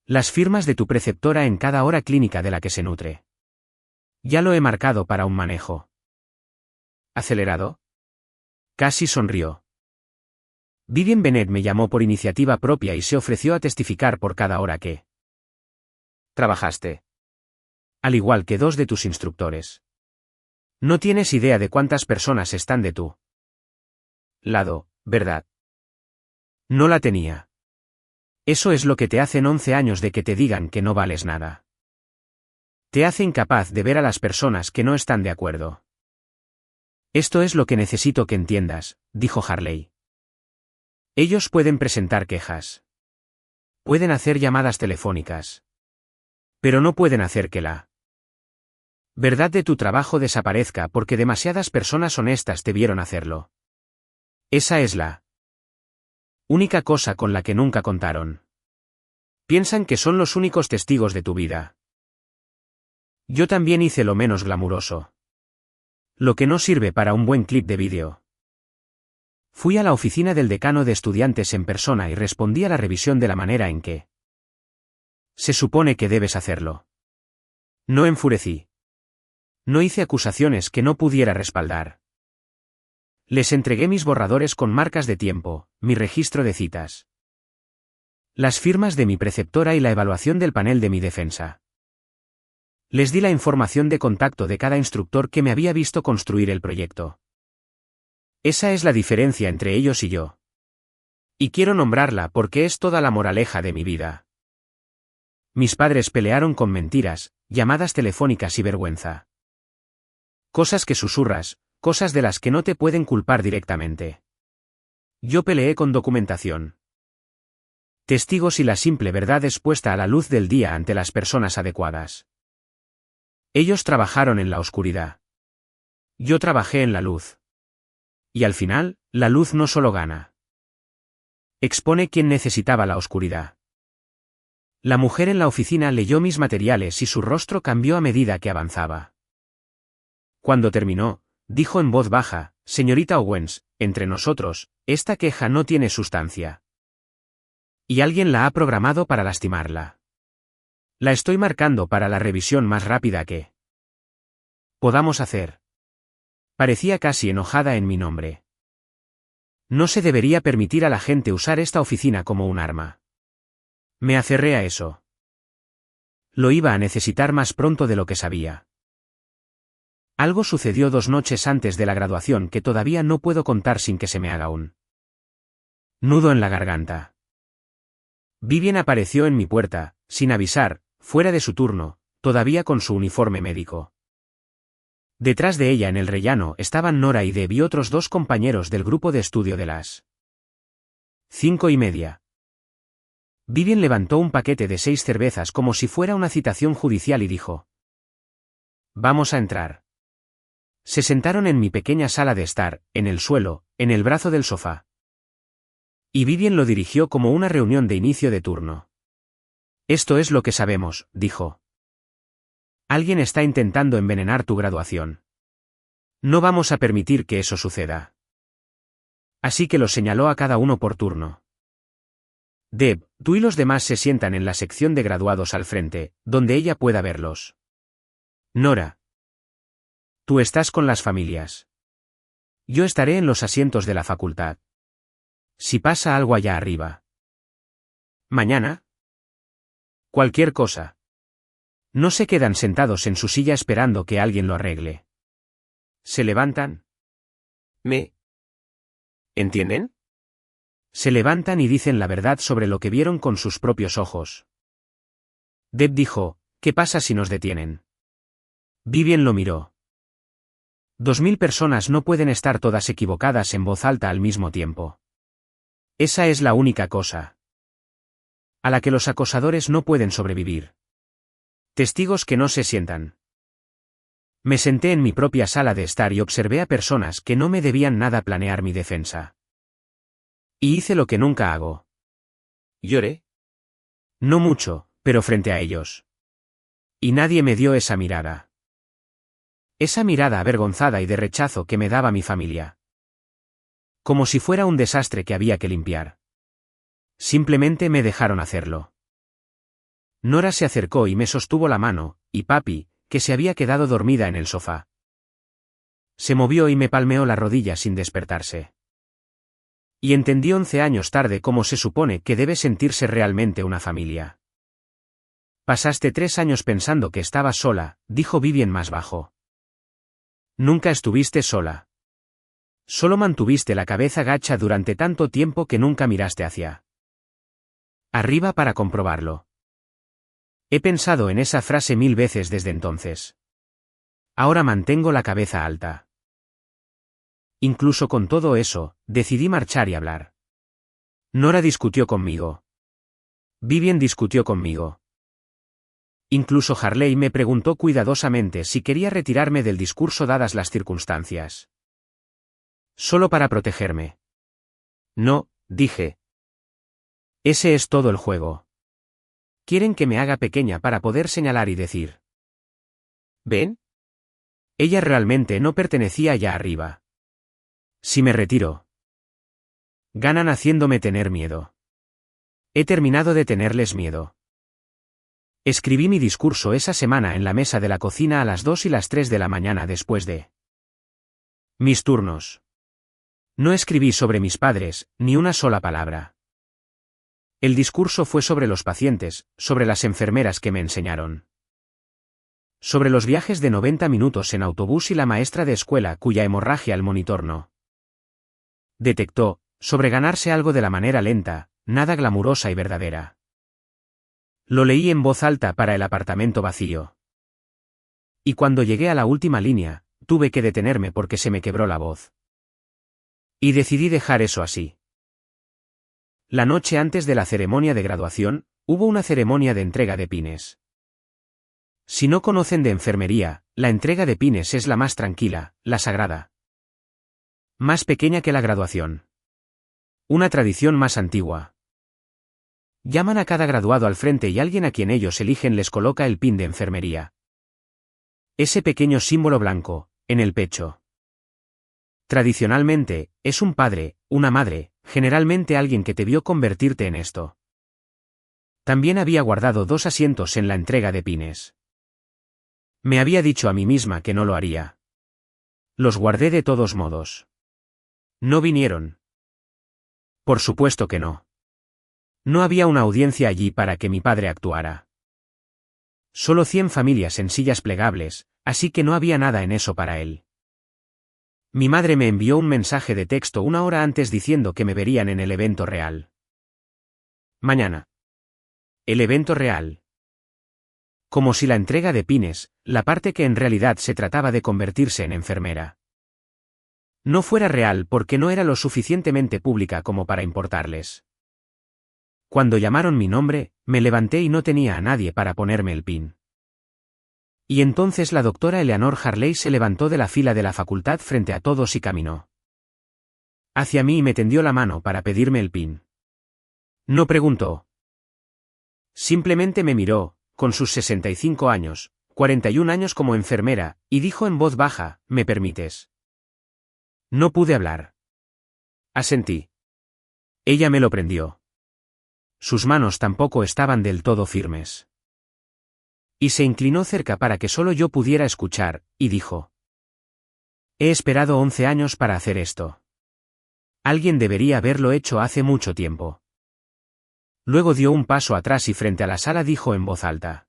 Las firmas de tu preceptora en cada hora clínica de la que se nutre. Ya lo he marcado para un manejo acelerado. Casi sonrió. Vivian Bennett me llamó por iniciativa propia y se ofreció a testificar por cada hora que trabajaste. Al igual que 2 de tus instructores. No tienes idea de cuántas personas están de tu lado, ¿verdad? No la tenía. Eso es lo que te hacen 11 años de que te digan que no vales nada. Te hace incapaz de ver a las personas que no están de acuerdo. Esto es lo que necesito que entiendas, dijo Harley. Ellos pueden presentar quejas. Pueden hacer llamadas telefónicas. Pero no pueden hacer que la verdad de tu trabajo desaparezca porque demasiadas personas honestas te vieron hacerlo. Esa es la única cosa con la que nunca contaron. Piensan que son los únicos testigos de tu vida. Yo también hice lo menos glamuroso. Lo que no sirve para un buen clip de vídeo. Fui a la oficina del decano de estudiantes en persona y respondí a la revisión de la manera en que se supone que debes hacerlo. No enfurecí. No hice acusaciones que no pudiera respaldar. Les entregué mis borradores con marcas de tiempo, mi registro de citas. Las firmas de mi preceptora y la evaluación del panel de mi defensa. Les di la información de contacto de cada instructor que me había visto construir el proyecto. Esa es la diferencia entre ellos y yo. Y quiero nombrarla porque es toda la moraleja de mi vida. Mis padres pelearon con mentiras, llamadas telefónicas y vergüenza. Cosas que susurras, cosas de las que no te pueden culpar directamente. Yo peleé con documentación. Testigos y la simple verdad expuesta a la luz del día ante las personas adecuadas. Ellos trabajaron en la oscuridad. Yo trabajé en la luz. Y al final, la luz no solo gana. Expone quien necesitaba la oscuridad. La mujer en la oficina leyó mis materiales y su rostro cambió a medida que avanzaba. Cuando terminó, dijo en voz baja, señorita Owens, entre nosotros, esta queja no tiene sustancia. Y alguien la ha programado para lastimarla. La estoy marcando para la revisión más rápida que podamos hacer. Parecía casi enojada en mi nombre. No se debería permitir a la gente usar esta oficina como un arma. Me aferré a eso. Lo iba a necesitar más pronto de lo que sabía. Algo sucedió 2 noches antes de la graduación que todavía no puedo contar sin que se me haga un nudo en la garganta. Vivien apareció en mi puerta, sin avisar, fuera de su turno, todavía con su uniforme médico. Detrás de ella en el rellano estaban Nora y Deb y otros 2 compañeros del grupo de estudio de las 5:30. Vivien levantó un paquete de 6 cervezas como si fuera una citación judicial y dijo: «Vamos a entrar». Se sentaron en mi pequeña sala de estar, en el suelo, en el brazo del sofá. Y Vivien lo dirigió como una reunión de inicio de turno. «Esto es lo que sabemos», dijo. «Alguien está intentando envenenar tu graduación. No vamos a permitir que eso suceda». Así que los señaló a cada uno por turno. «Deb, tú y los demás se sientan en la sección de graduados al frente, donde ella pueda verlos. Nora. Tú estás con las familias. Yo estaré en los asientos de la facultad. Si pasa algo allá arriba. ¿Mañana? Cualquier cosa. No se quedan sentados en su silla esperando que alguien lo arregle. Se levantan. ¿Me entienden? Se levantan y dicen la verdad sobre lo que vieron con sus propios ojos. Deb dijo: «¿Qué pasa si nos detienen?» Vivien lo miró. 2000 personas no pueden estar todas equivocadas en voz alta al mismo tiempo. Esa es la única cosa a la que los acosadores no pueden sobrevivir. Testigos que no se sientan. Me senté en mi propia sala de estar y observé a personas que no me debían nada planear mi defensa. Y hice lo que nunca hago. Lloré. No mucho, pero frente a ellos. Y nadie me dio esa mirada. Esa mirada avergonzada y de rechazo que me daba mi familia. Como si fuera un desastre que había que limpiar. Simplemente me dejaron hacerlo. Nora se acercó y me sostuvo la mano, y papi, que se había quedado dormida en el sofá. Se movió y me palmeó la rodilla sin despertarse. Y entendí 11 años tarde cómo se supone que debe sentirse realmente una familia. Pasaste 3 años pensando que estabas sola, dijo Vivien más bajo. Nunca estuviste sola. Solo mantuviste la cabeza gacha durante tanto tiempo que nunca miraste hacia arriba para comprobarlo. He pensado en esa frase 1000 veces desde entonces. Ahora mantengo la cabeza alta. Incluso con todo eso, decidí marchar y hablar. Nora discutió conmigo. Vivien discutió conmigo. Incluso Harley me preguntó cuidadosamente si quería retirarme del discurso dadas las circunstancias. Solo para protegerme. No, dije. Ese es todo el juego. Quieren que me haga pequeña para poder señalar y decir: ¿ven? Ella realmente no pertenecía allá arriba. Si me retiro, ganan haciéndome tener miedo. He terminado de tenerles miedo. Escribí mi discurso esa semana en la mesa de la cocina a las 2 y las 3 de la mañana después de mis turnos. No escribí sobre mis padres, ni una sola palabra. El discurso fue sobre los pacientes, sobre las enfermeras que me enseñaron. Sobre los viajes de 90 minutos en autobús y la maestra de escuela cuya hemorragia el monitor no detectó, sobre ganarse algo de la manera lenta, nada glamurosa y verdadera. Lo leí en voz alta para el apartamento vacío. Y cuando llegué a la última línea, tuve que detenerme porque se me quebró la voz. Y decidí dejar eso así. La noche antes de la ceremonia de graduación, hubo una ceremonia de entrega de pines. Si no conocen de enfermería, la entrega de pines es la más tranquila, la sagrada. Más pequeña que la graduación. Una tradición más antigua. Llaman a cada graduado al frente y alguien a quien ellos eligen les coloca el pin de enfermería. Ese pequeño símbolo blanco, en el pecho. Tradicionalmente, es un padre, una madre, generalmente alguien que te vio convertirte en esto. También había guardado 2 asientos en la entrega de pines. Me había dicho a mí misma que no lo haría. Los guardé de todos modos. No vinieron. Por supuesto que no. No había una audiencia allí para que mi padre actuara. Solo 100 familias en sillas plegables, así que no había nada en eso para él. Mi madre me envió un mensaje de texto 1 hora antes diciendo que me verían en el evento real. Mañana. El evento real. Como si la entrega de pines, la parte que en realidad se trataba de convertirse en enfermera, no fuera real porque no era lo suficientemente pública como para importarles. Cuando llamaron mi nombre, me levanté y no tenía a nadie para ponerme el pin. Y entonces la doctora Eleanor Harley se levantó de la fila de la facultad frente a todos y caminó hacia mí y me tendió la mano para pedirme el pin. No preguntó. Simplemente me miró, con sus 65 años, 41 años como enfermera, y dijo en voz baja, ¿me permites? No pude hablar. Asentí. Ella me lo prendió. Sus manos tampoco estaban del todo firmes. Y se inclinó cerca para que solo yo pudiera escuchar, y dijo. He esperado 11 años para hacer esto. Alguien debería haberlo hecho hace mucho tiempo. Luego dio un paso atrás y frente a la sala dijo en voz alta.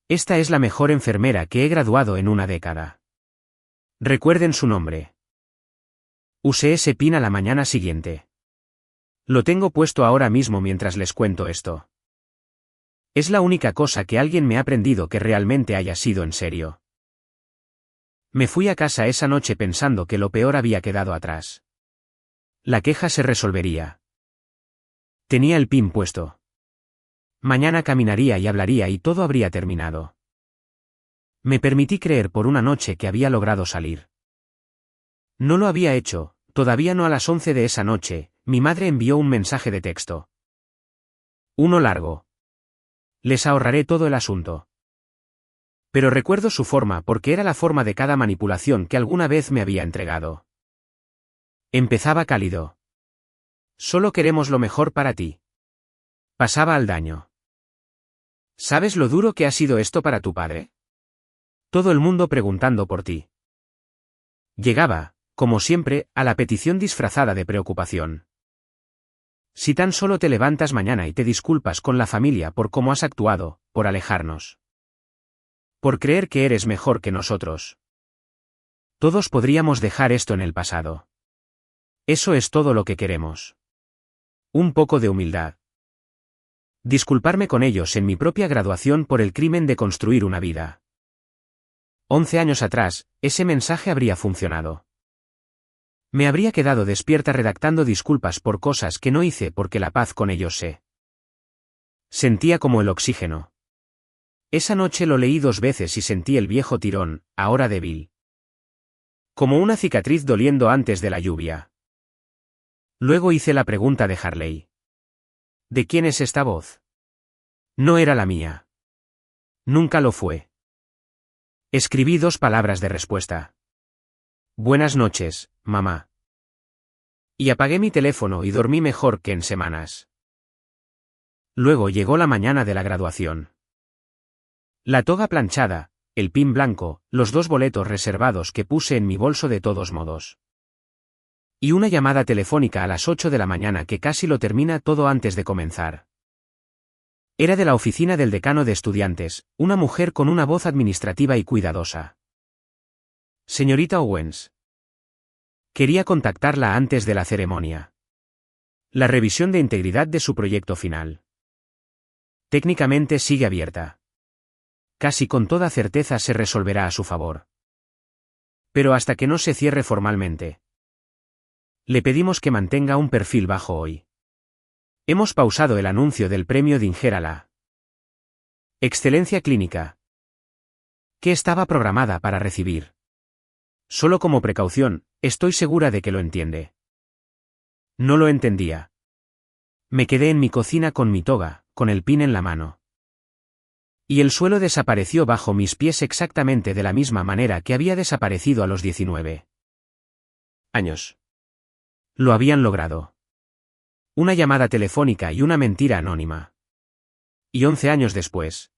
Esta es la mejor enfermera que he graduado en una década. Recuerden su nombre. Usé ese pin a la mañana siguiente. Lo tengo puesto ahora mismo mientras les cuento esto. Es la única cosa que alguien me ha aprendido que realmente haya sido en serio. Me fui a casa esa noche pensando que lo peor había quedado atrás. La queja se resolvería. Tenía el pin puesto. Mañana caminaría y hablaría y todo habría terminado. Me permití creer por una noche que había logrado salir. No lo había hecho, todavía no a las 11 de esa noche, mi madre envió un mensaje de texto. Uno largo. Les ahorraré todo el asunto. Pero recuerdo su forma porque era la forma de cada manipulación que alguna vez me había entregado. Empezaba cálido. Solo queremos lo mejor para ti. Pasaba al daño. ¿Sabes lo duro que ha sido esto para tu padre? Todo el mundo preguntando por ti. Llegaba, como siempre, a la petición disfrazada de preocupación. Si tan solo te levantas mañana y te disculpas con la familia por cómo has actuado, por alejarnos. Por creer que eres mejor que nosotros. Todos podríamos dejar esto en el pasado. Eso es todo lo que queremos. Un poco de humildad. Disculparme con ellos en mi propia graduación por el crimen de construir una vida. 11 años atrás, ese mensaje habría funcionado. Me habría quedado despierta redactando disculpas por cosas que no hice porque la paz con ellos se sentía como el oxígeno. Esa noche lo leí 2 veces y sentí el viejo tirón, ahora débil. Como una cicatriz doliendo antes de la lluvia. Luego hice la pregunta de Harley. ¿De quién es esta voz? No era la mía. Nunca lo fue. Escribí 2 palabras de respuesta. Buenas noches, mamá. Y apagué mi teléfono y dormí mejor que en semanas. Luego llegó la mañana de la graduación. La toga planchada, el pin blanco, los 2 boletos reservados que puse en mi bolso de todos modos. Y una llamada telefónica a las 8 de la mañana que casi lo termina todo antes de comenzar. Era de la oficina del decano de estudiantes, una mujer con una voz administrativa y cuidadosa. Señorita Owens. Quería contactarla antes de la ceremonia. La revisión de integridad de su proyecto final. Técnicamente sigue abierta. Casi con toda certeza se resolverá a su favor. Pero hasta que no se cierre formalmente. Le pedimos que mantenga un perfil bajo hoy. Hemos pausado el anuncio del premio Dinger a la excelencia clínica, que estaba programada para recibir. Solo como precaución, estoy segura de que lo entiende. No lo entendía. Me quedé en mi cocina con mi toga, con el pin en la mano. Y el suelo desapareció bajo mis pies exactamente de la misma manera que había desaparecido a los 19 años. Lo habían logrado. Una llamada telefónica y una mentira anónima. Y 11 años después.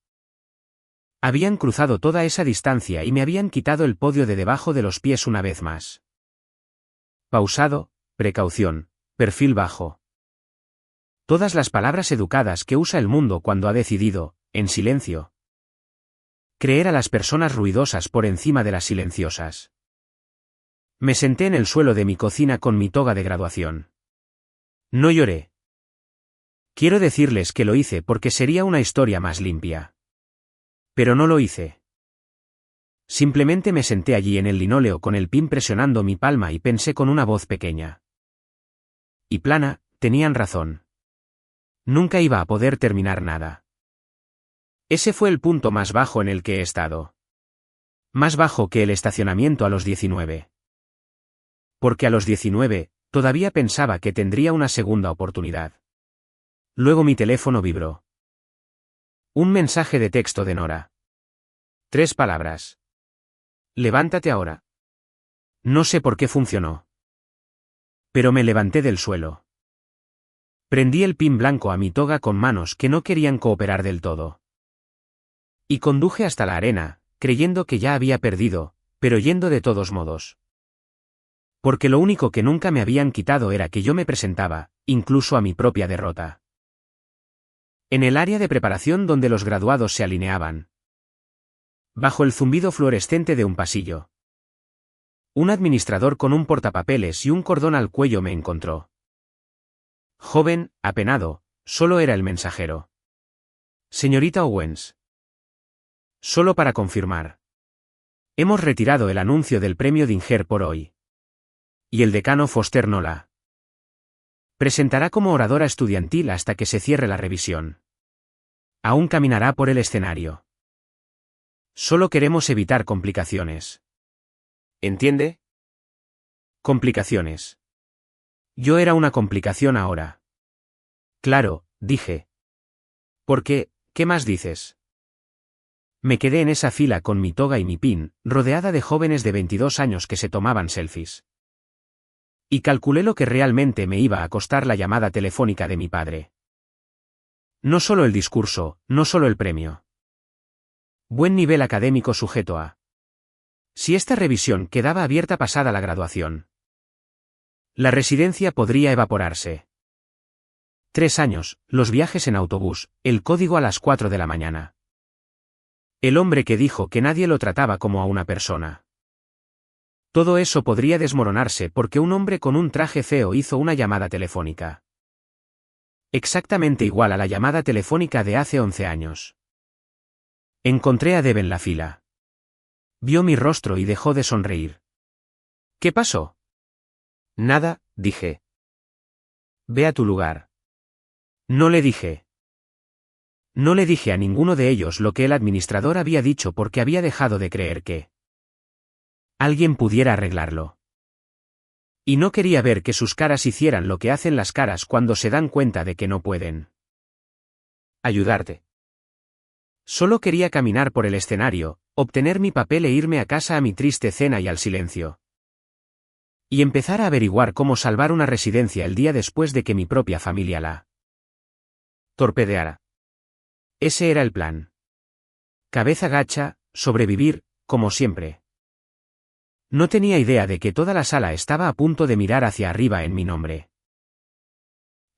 Habían cruzado toda esa distancia y me habían quitado el podio de debajo de los pies una vez más. Pausado, precaución, perfil bajo. Todas las palabras educadas que usa el mundo cuando ha decidido, en silencio, creer a las personas ruidosas por encima de las silenciosas. Me senté en el suelo de mi cocina con mi toga de graduación. No lloré. Quiero decirles que lo hice porque sería una historia más limpia. Pero no lo hice. Simplemente me senté allí en el linóleo con el pin presionando mi palma y pensé con una voz pequeña y plana, tenían razón. Nunca iba a poder terminar nada. Ese fue el punto más bajo en el que he estado. Más bajo que el estacionamiento a los 19. Porque a los 19, todavía pensaba que tendría una segunda oportunidad. Luego mi teléfono vibró. Un mensaje de texto de Nora. 3 palabras. Levántate ahora. No sé por qué funcionó. Pero me levanté del suelo. Prendí el pin blanco a mi toga con manos que no querían cooperar del todo. Y conduje hasta la arena, creyendo que ya había perdido, pero yendo de todos modos. Porque lo único que nunca me habían quitado era que yo me presentaba, incluso a mi propia derrota. En el área de preparación donde los graduados se alineaban. Bajo el zumbido fluorescente de un pasillo. Un administrador con un portapapeles y un cordón al cuello me encontró. Joven, apenado, solo era el mensajero. Señorita Owens. Solo para confirmar. Hemos retirado el anuncio del premio Dinger por hoy. Y el decano Foster no la presentará como oradora estudiantil hasta que se cierre la revisión. Aún caminará por el escenario. Solo queremos evitar complicaciones. ¿Entiende? Complicaciones. Yo era una complicación ahora. Claro, dije. ¿Por qué? ¿Qué más dices? Me quedé en esa fila con mi toga y mi pin, rodeada de jóvenes de 22 años que se tomaban selfies. Y calculé lo que realmente me iba a costar la llamada telefónica de mi padre. No solo el discurso, no solo el premio. Buen nivel académico sujeto a. Si esta revisión quedaba abierta pasada la graduación. La residencia podría evaporarse. 3 años, los viajes en autobús, el código a las 4 de la mañana. El hombre que dijo que nadie lo trataba como a una persona. Todo eso podría desmoronarse porque un hombre con un traje feo hizo una llamada telefónica. Exactamente igual a la llamada telefónica de hace 11 años. Encontré a Deb en la fila. Vio mi rostro y dejó de sonreír. ¿Qué pasó? Nada, dije. Ve a tu lugar. No le dije. No le dije a ninguno de ellos lo que el administrador había dicho porque había dejado de creer que alguien pudiera arreglarlo. Y no quería ver que sus caras hicieran lo que hacen las caras cuando se dan cuenta de que no pueden ayudarte. Solo quería caminar por el escenario, obtener mi papel e irme a casa a mi triste cena y al silencio. Y empezar a averiguar cómo salvar una residencia el día después de que mi propia familia la torpedeara. Ese era el plan. Cabeza gacha, sobrevivir, como siempre. No tenía idea de que toda la sala estaba a punto de mirar hacia arriba en mi nombre.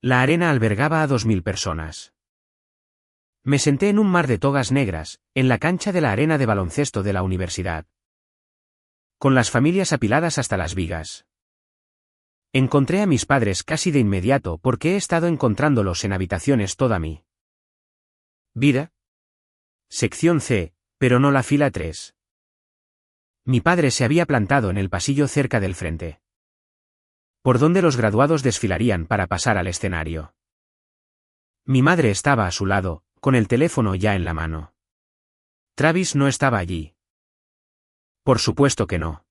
La arena albergaba a 2000 personas. Me senté en un mar de togas negras, en la cancha de la arena de baloncesto de la universidad. Con las familias apiladas hasta las vigas. Encontré a mis padres casi de inmediato porque he estado encontrándolos en habitaciones toda mi vida. Sección C, pero no la fila 3. Mi padre se había plantado en el pasillo cerca del frente, por donde los graduados desfilarían para pasar al escenario. Mi madre estaba a su lado, con el teléfono ya en la mano. Travis no estaba allí. Por supuesto que no.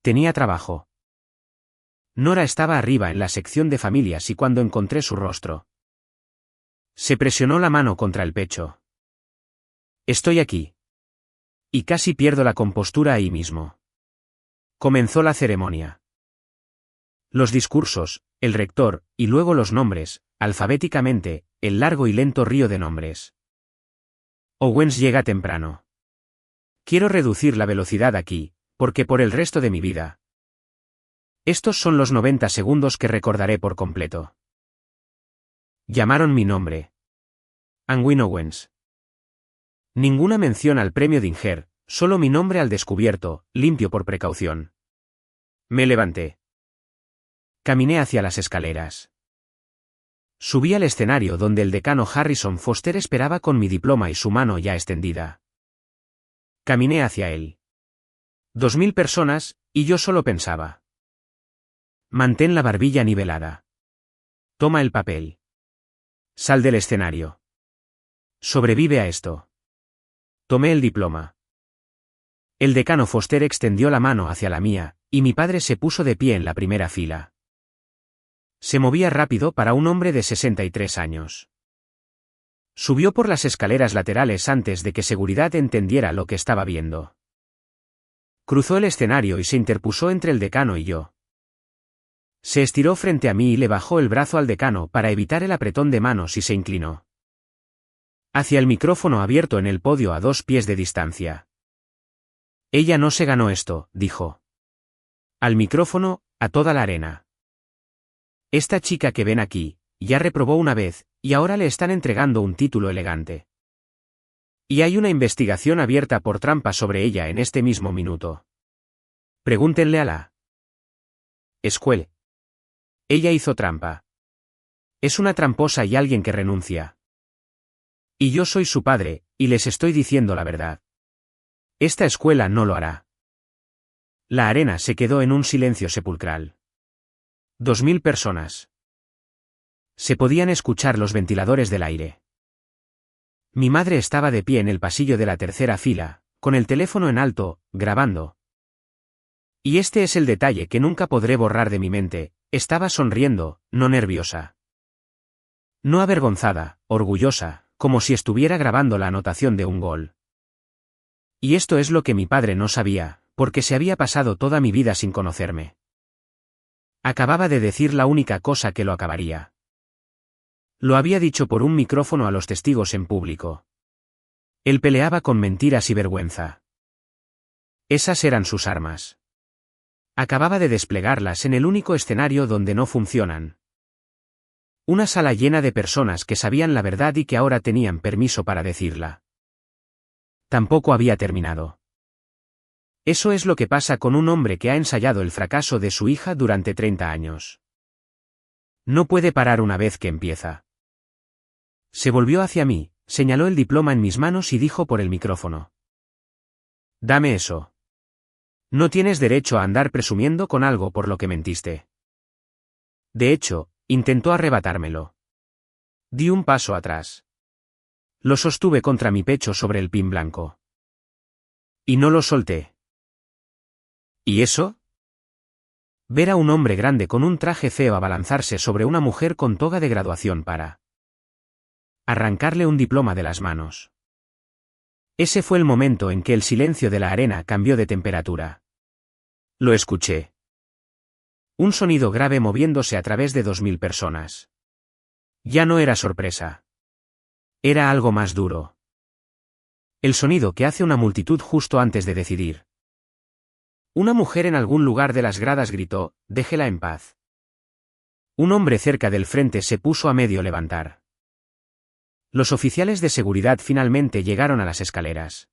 Tenía trabajo. Nora estaba arriba en la sección de familias y cuando encontré su rostro, se presionó la mano contra el pecho. Estoy aquí. Y casi pierdo la compostura ahí mismo. Comenzó la ceremonia. Los discursos, el rector, y luego los nombres, alfabéticamente, el largo y lento río de nombres. Owens llega temprano. Quiero reducir la velocidad aquí, porque por el resto de mi vida. Estos son los 90 segundos que recordaré por completo. Llamaron mi nombre. Anwin Owens. Ninguna mención al premio Dinger, solo mi nombre al descubierto, limpio por precaución. Me levanté. Caminé hacia las escaleras. Subí al escenario donde el decano Harrison Foster esperaba con mi diploma y su mano ya extendida. Caminé hacia él. 2000 personas, y yo solo pensaba. Mantén la barbilla nivelada. Toma el papel. Sal del escenario. Sobrevive a esto. Tomé el diploma. El decano Foster extendió la mano hacia la mía, y mi padre se puso de pie en la primera fila. Se movía rápido para un hombre de 63 años. Subió por las escaleras laterales antes de que seguridad entendiera lo que estaba viendo. Cruzó el escenario y se interpuso entre el decano y yo. Se estiró frente a mí y le bajó el brazo al decano para evitar el apretón de manos y se inclinó hacia el micrófono abierto en el podio a 2 pies de distancia. Ella no se ganó esto, dijo. Al micrófono, a toda la arena. Esta chica que ven aquí, ya reprobó una vez, y ahora le están entregando un título elegante. Y hay una investigación abierta por trampa sobre ella en este mismo minuto. Pregúntenle a la escuela. Ella hizo trampa. Es una tramposa y alguien que renuncia. Y yo soy su padre, y les estoy diciendo la verdad. Esta escuela no lo hará. La arena se quedó en un silencio sepulcral. 2000 personas. Se podían escuchar los ventiladores del aire. Mi madre estaba de pie en el pasillo de la tercera fila, con el teléfono en alto, grabando. Y este es el detalle que nunca podré borrar de mi mente, estaba sonriendo, no nerviosa. No avergonzada, orgullosa, como si estuviera grabando la anotación de un gol. Y esto es lo que mi padre no sabía, porque se había pasado toda mi vida sin conocerme. Acababa de decir la única cosa que lo acabaría. Lo había dicho por un micrófono a los testigos en público. Él peleaba con mentiras y vergüenza. Esas eran sus armas. Acababa de desplegarlas en el único escenario donde no funcionan. Una sala llena de personas que sabían la verdad y que ahora tenían permiso para decirla. Tampoco había terminado. Eso es lo que pasa con un hombre que ha ensayado el fracaso de su hija durante 30 años. No puede parar una vez que empieza. Se volvió hacia mí, señaló el diploma en mis manos y dijo por el micrófono. Dame eso. No tienes derecho a andar presumiendo con algo por lo que mentiste. De hecho, intentó arrebatármelo. Di un paso atrás. Lo sostuve contra mi pecho sobre el pin blanco. Y no lo solté. ¿Y eso? Ver a un hombre grande con un traje feo abalanzarse sobre una mujer con toga de graduación para arrancarle un diploma de las manos. Ese fue el momento en que el silencio de la arena cambió de temperatura. Lo escuché. Un sonido grave moviéndose a través de 2000 personas. Ya no era sorpresa. Era algo más duro. El sonido que hace una multitud justo antes de decidir. Una mujer en algún lugar de las gradas gritó, «Déjela en paz». Un hombre cerca del frente se puso a medio levantar. Los oficiales de seguridad finalmente llegaron a las escaleras.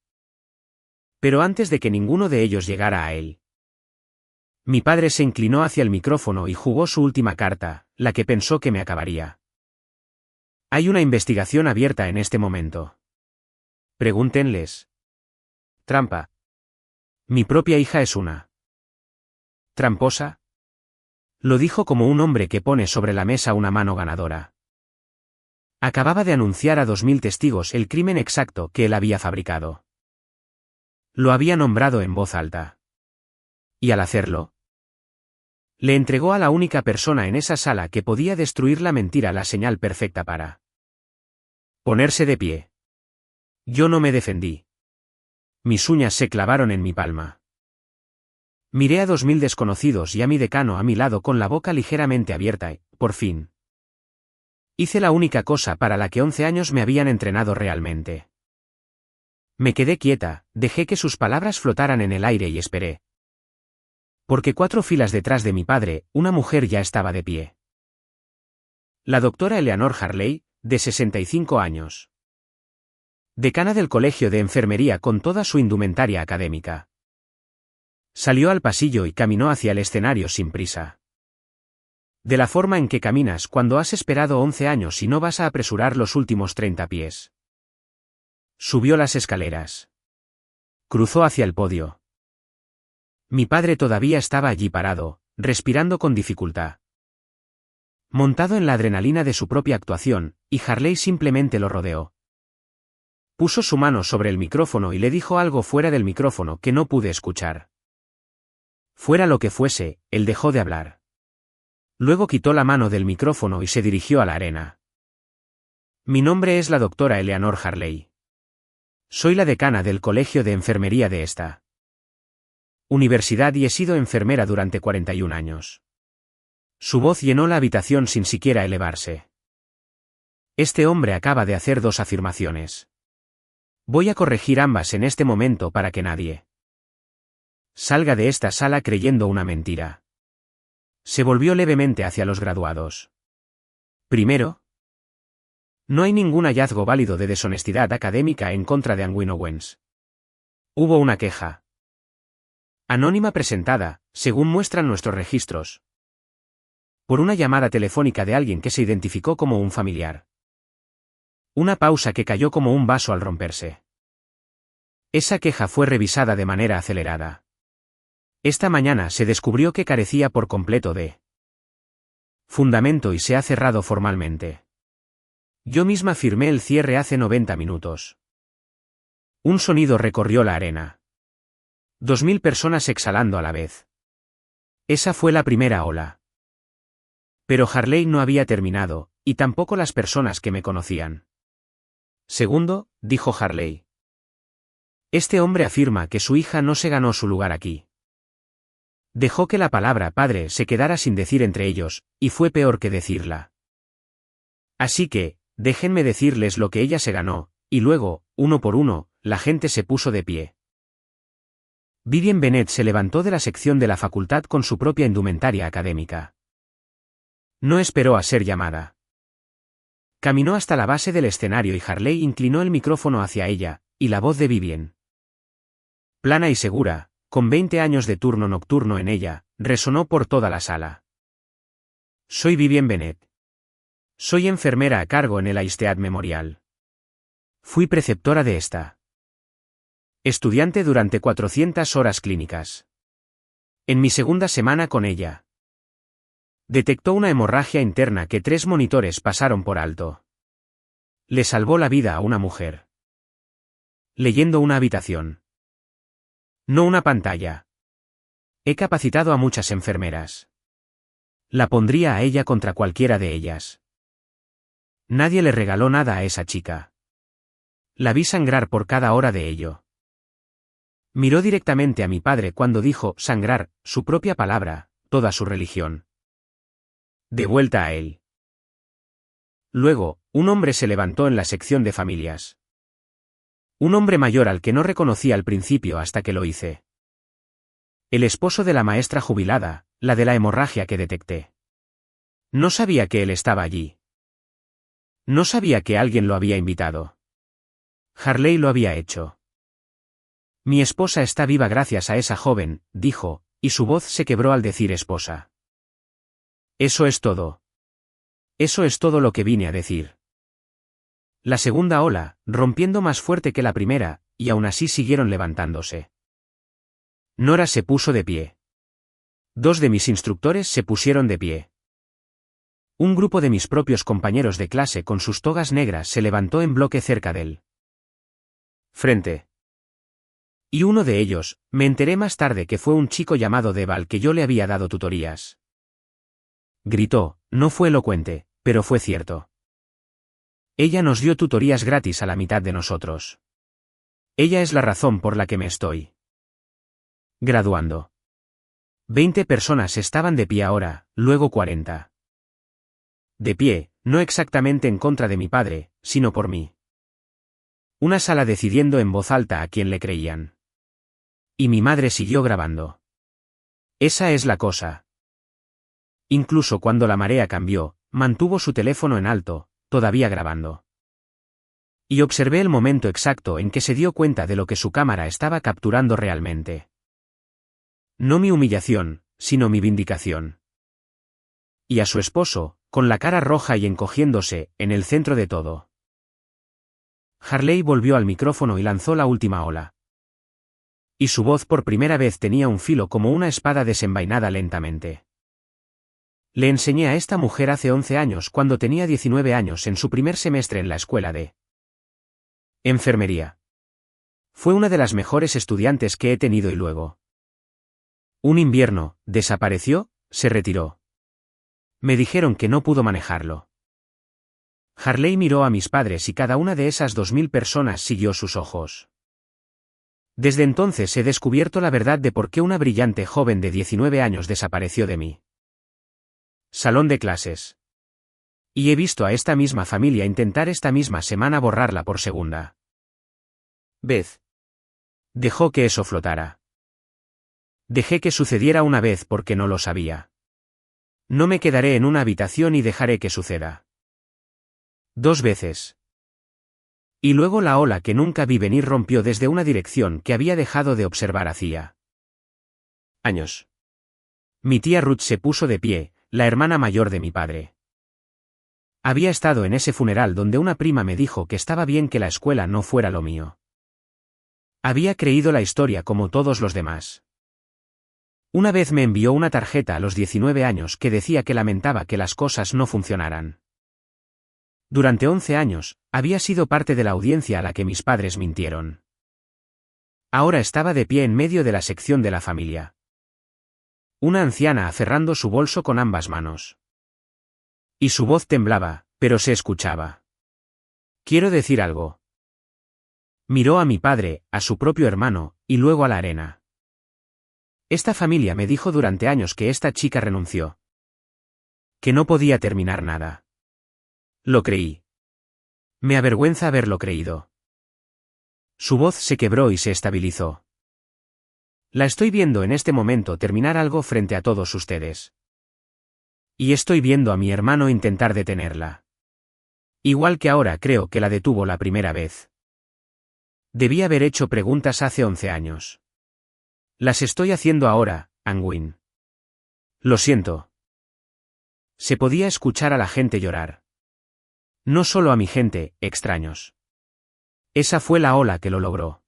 Pero antes de que ninguno de ellos llegara a él, mi padre se inclinó hacia el micrófono y jugó su última carta, la que pensó que me acabaría. Hay una investigación abierta en este momento. Pregúntenles. Trampa. Mi propia hija es una tramposa. Lo dijo como un hombre que pone sobre la mesa una mano ganadora. Acababa de anunciar a 2000 testigos el crimen exacto que él había fabricado. Lo había nombrado en voz alta. Y al hacerlo, le entregó a la única persona en esa sala que podía destruir la mentira la señal perfecta para ponerse de pie. Yo no me defendí. Mis uñas se clavaron en mi palma. Miré a 2000 desconocidos y a mi decano a mi lado con la boca ligeramente abierta y, por fin, hice la única cosa para la que 11 años me habían entrenado realmente. Me quedé quieta, dejé que sus palabras flotaran en el aire y esperé. Porque 4 filas detrás de mi padre, una mujer ya estaba de pie. La doctora Eleanor Harley, de 65 años. Decana del Colegio de Enfermería con toda su indumentaria académica. Salió al pasillo y caminó hacia el escenario sin prisa. De la forma en que caminas cuando has esperado 11 años y no vas a apresurar los últimos 30 pies. Subió las escaleras. Cruzó hacia el podio. Mi padre todavía estaba allí parado, respirando con dificultad. Montado en la adrenalina de su propia actuación, y Harley simplemente lo rodeó. Puso su mano sobre el micrófono y le dijo algo fuera del micrófono que no pude escuchar. Fuera lo que fuese, él dejó de hablar. Luego quitó la mano del micrófono y se dirigió a la arena. Mi nombre es la doctora Eleanor Harley. Soy la decana del Colegio de Enfermería de esta universidad y he sido enfermera durante 41 años. Su voz llenó la habitación sin siquiera elevarse. Este hombre acaba de hacer 2 afirmaciones. Voy a corregir ambas en este momento para que nadie salga de esta sala creyendo una mentira. Se volvió levemente hacia los graduados. Primero, no hay ningún hallazgo válido de deshonestidad académica en contra de Anguin Owens. Hubo una queja anónima presentada, según muestran nuestros registros, por una llamada telefónica de alguien que se identificó como un familiar. Una pausa que cayó como un vaso al romperse. Esa queja fue revisada de manera acelerada. Esta mañana se descubrió que carecía por completo de fundamento y se ha cerrado formalmente. Yo misma firmé el cierre hace 90 minutos. Un sonido recorrió la arena. 2000 personas exhalando a la vez. Esa fue la primera ola. Pero Harley no había terminado, y tampoco las personas que me conocían. Segundo, dijo Harley. Este hombre afirma que su hija no se ganó su lugar aquí. Dejó que la palabra padre se quedara sin decir entre ellos, y fue peor que decirla. Así que, déjenme decirles lo que ella se ganó, y luego, uno por uno, la gente se puso de pie. Vivian Bennett se levantó de la sección de la facultad con su propia indumentaria académica. No esperó a ser llamada. Caminó hasta la base del escenario y Harley inclinó el micrófono hacia ella, y la voz de Vivian, plana y segura, con 20 años de turno nocturno en ella, resonó por toda la sala. Soy Vivian Bennett. Soy enfermera a cargo en el Eistead Memorial. Fui preceptora de esta estudiante durante 400 horas clínicas. En mi segunda semana con ella, detectó una hemorragia interna que 3 monitores pasaron por alto. Le salvó la vida a una mujer. Leyendo una habitación. No una pantalla. He capacitado a muchas enfermeras. La pondría a ella contra cualquiera de ellas. Nadie le regaló nada a esa chica. La vi sangrar por cada hora de ello. Miró directamente a mi padre cuando dijo sangrar, su propia palabra, toda su religión. De vuelta a él. Luego, un hombre se levantó en la sección de familias. Un hombre mayor al que no reconocí al principio hasta que lo hice. El esposo de la maestra jubilada, la de la hemorragia que detecté. No sabía que él estaba allí. No sabía que alguien lo había invitado. Harley lo había hecho. Mi esposa está viva gracias a esa joven, dijo, y su voz se quebró al decir esposa. Eso es todo. Eso es todo lo que vine a decir. La segunda ola, rompiendo más fuerte que la primera, y aún así siguieron levantándose. Nora se puso de pie. Dos de mis instructores se pusieron de pie. Un grupo de mis propios compañeros de clase con sus togas negras se levantó en bloque cerca del frente. Y uno de ellos, me enteré más tarde que fue un chico llamado Deva al que yo le había dado tutorías. Gritó, no fue elocuente, pero fue cierto. Ella nos dio tutorías gratis a la mitad de nosotros. Ella es la razón por la que me estoy graduando. 20 personas estaban de pie ahora, luego 40. De pie, no exactamente en contra de mi padre, sino por mí. Una sala decidiendo en voz alta a quién le creían. Y mi madre siguió grabando. Esa es la cosa. Incluso cuando la marea cambió, mantuvo su teléfono en alto, todavía grabando. Y observé el momento exacto en que se dio cuenta de lo que su cámara estaba capturando realmente. No mi humillación, sino mi vindicación. Y a su esposo, con la cara roja y encogiéndose, en el centro de todo. Harley volvió al micrófono y lanzó la última ola. Y su voz por primera vez tenía un filo como una espada desenvainada lentamente. Le enseñé a esta mujer hace 11 años cuando tenía 19 años en su primer semestre en la escuela de enfermería. Fue una de las mejores estudiantes que he tenido y luego. Un invierno, desapareció, se retiró. Me dijeron que no pudo manejarlo. Harley miró a mis padres y cada una de esas 2000 personas siguió sus ojos. Desde entonces he descubierto la verdad de por qué una brillante joven de 19 años desapareció de mí. Salón de clases. Y he visto a esta misma familia intentar esta misma semana borrarla por segunda vez. Dejó que eso flotara. Dejé que sucediera una vez porque no lo sabía. No me quedaré en una habitación y dejaré que suceda. 2 veces. Y luego la ola que nunca vi venir rompió desde una dirección que había dejado de observar hacía años. Mi tía Ruth se puso de pie, la hermana mayor de mi padre. Había estado en ese funeral donde una prima me dijo que estaba bien que la escuela no fuera lo mío. Había creído la historia como todos los demás. Una vez me envió una tarjeta a los 19 años que decía que lamentaba que las cosas no funcionaran. Durante 11 años, había sido parte de la audiencia a la que mis padres mintieron. Ahora estaba de pie en medio de la sección de la familia. Una anciana aferrando su bolso con ambas manos. Y su voz temblaba, pero se escuchaba. Quiero decir algo. Miró a mi padre, a su propio hermano, y luego a la arena. Esta familia me dijo durante años que esta chica renunció. Que no podía terminar nada. Lo creí. Me avergüenza haberlo creído. Su voz se quebró y se estabilizó. La estoy viendo en este momento terminar algo frente a todos ustedes. Y estoy viendo a mi hermano intentar detenerla. Igual que ahora creo que la detuvo la primera vez. Debí haber hecho preguntas hace 11 años. Las estoy haciendo ahora, Angwin. Lo siento. Se podía escuchar a la gente llorar. No solo a mi gente, extraños. Esa fue la ola que lo logró.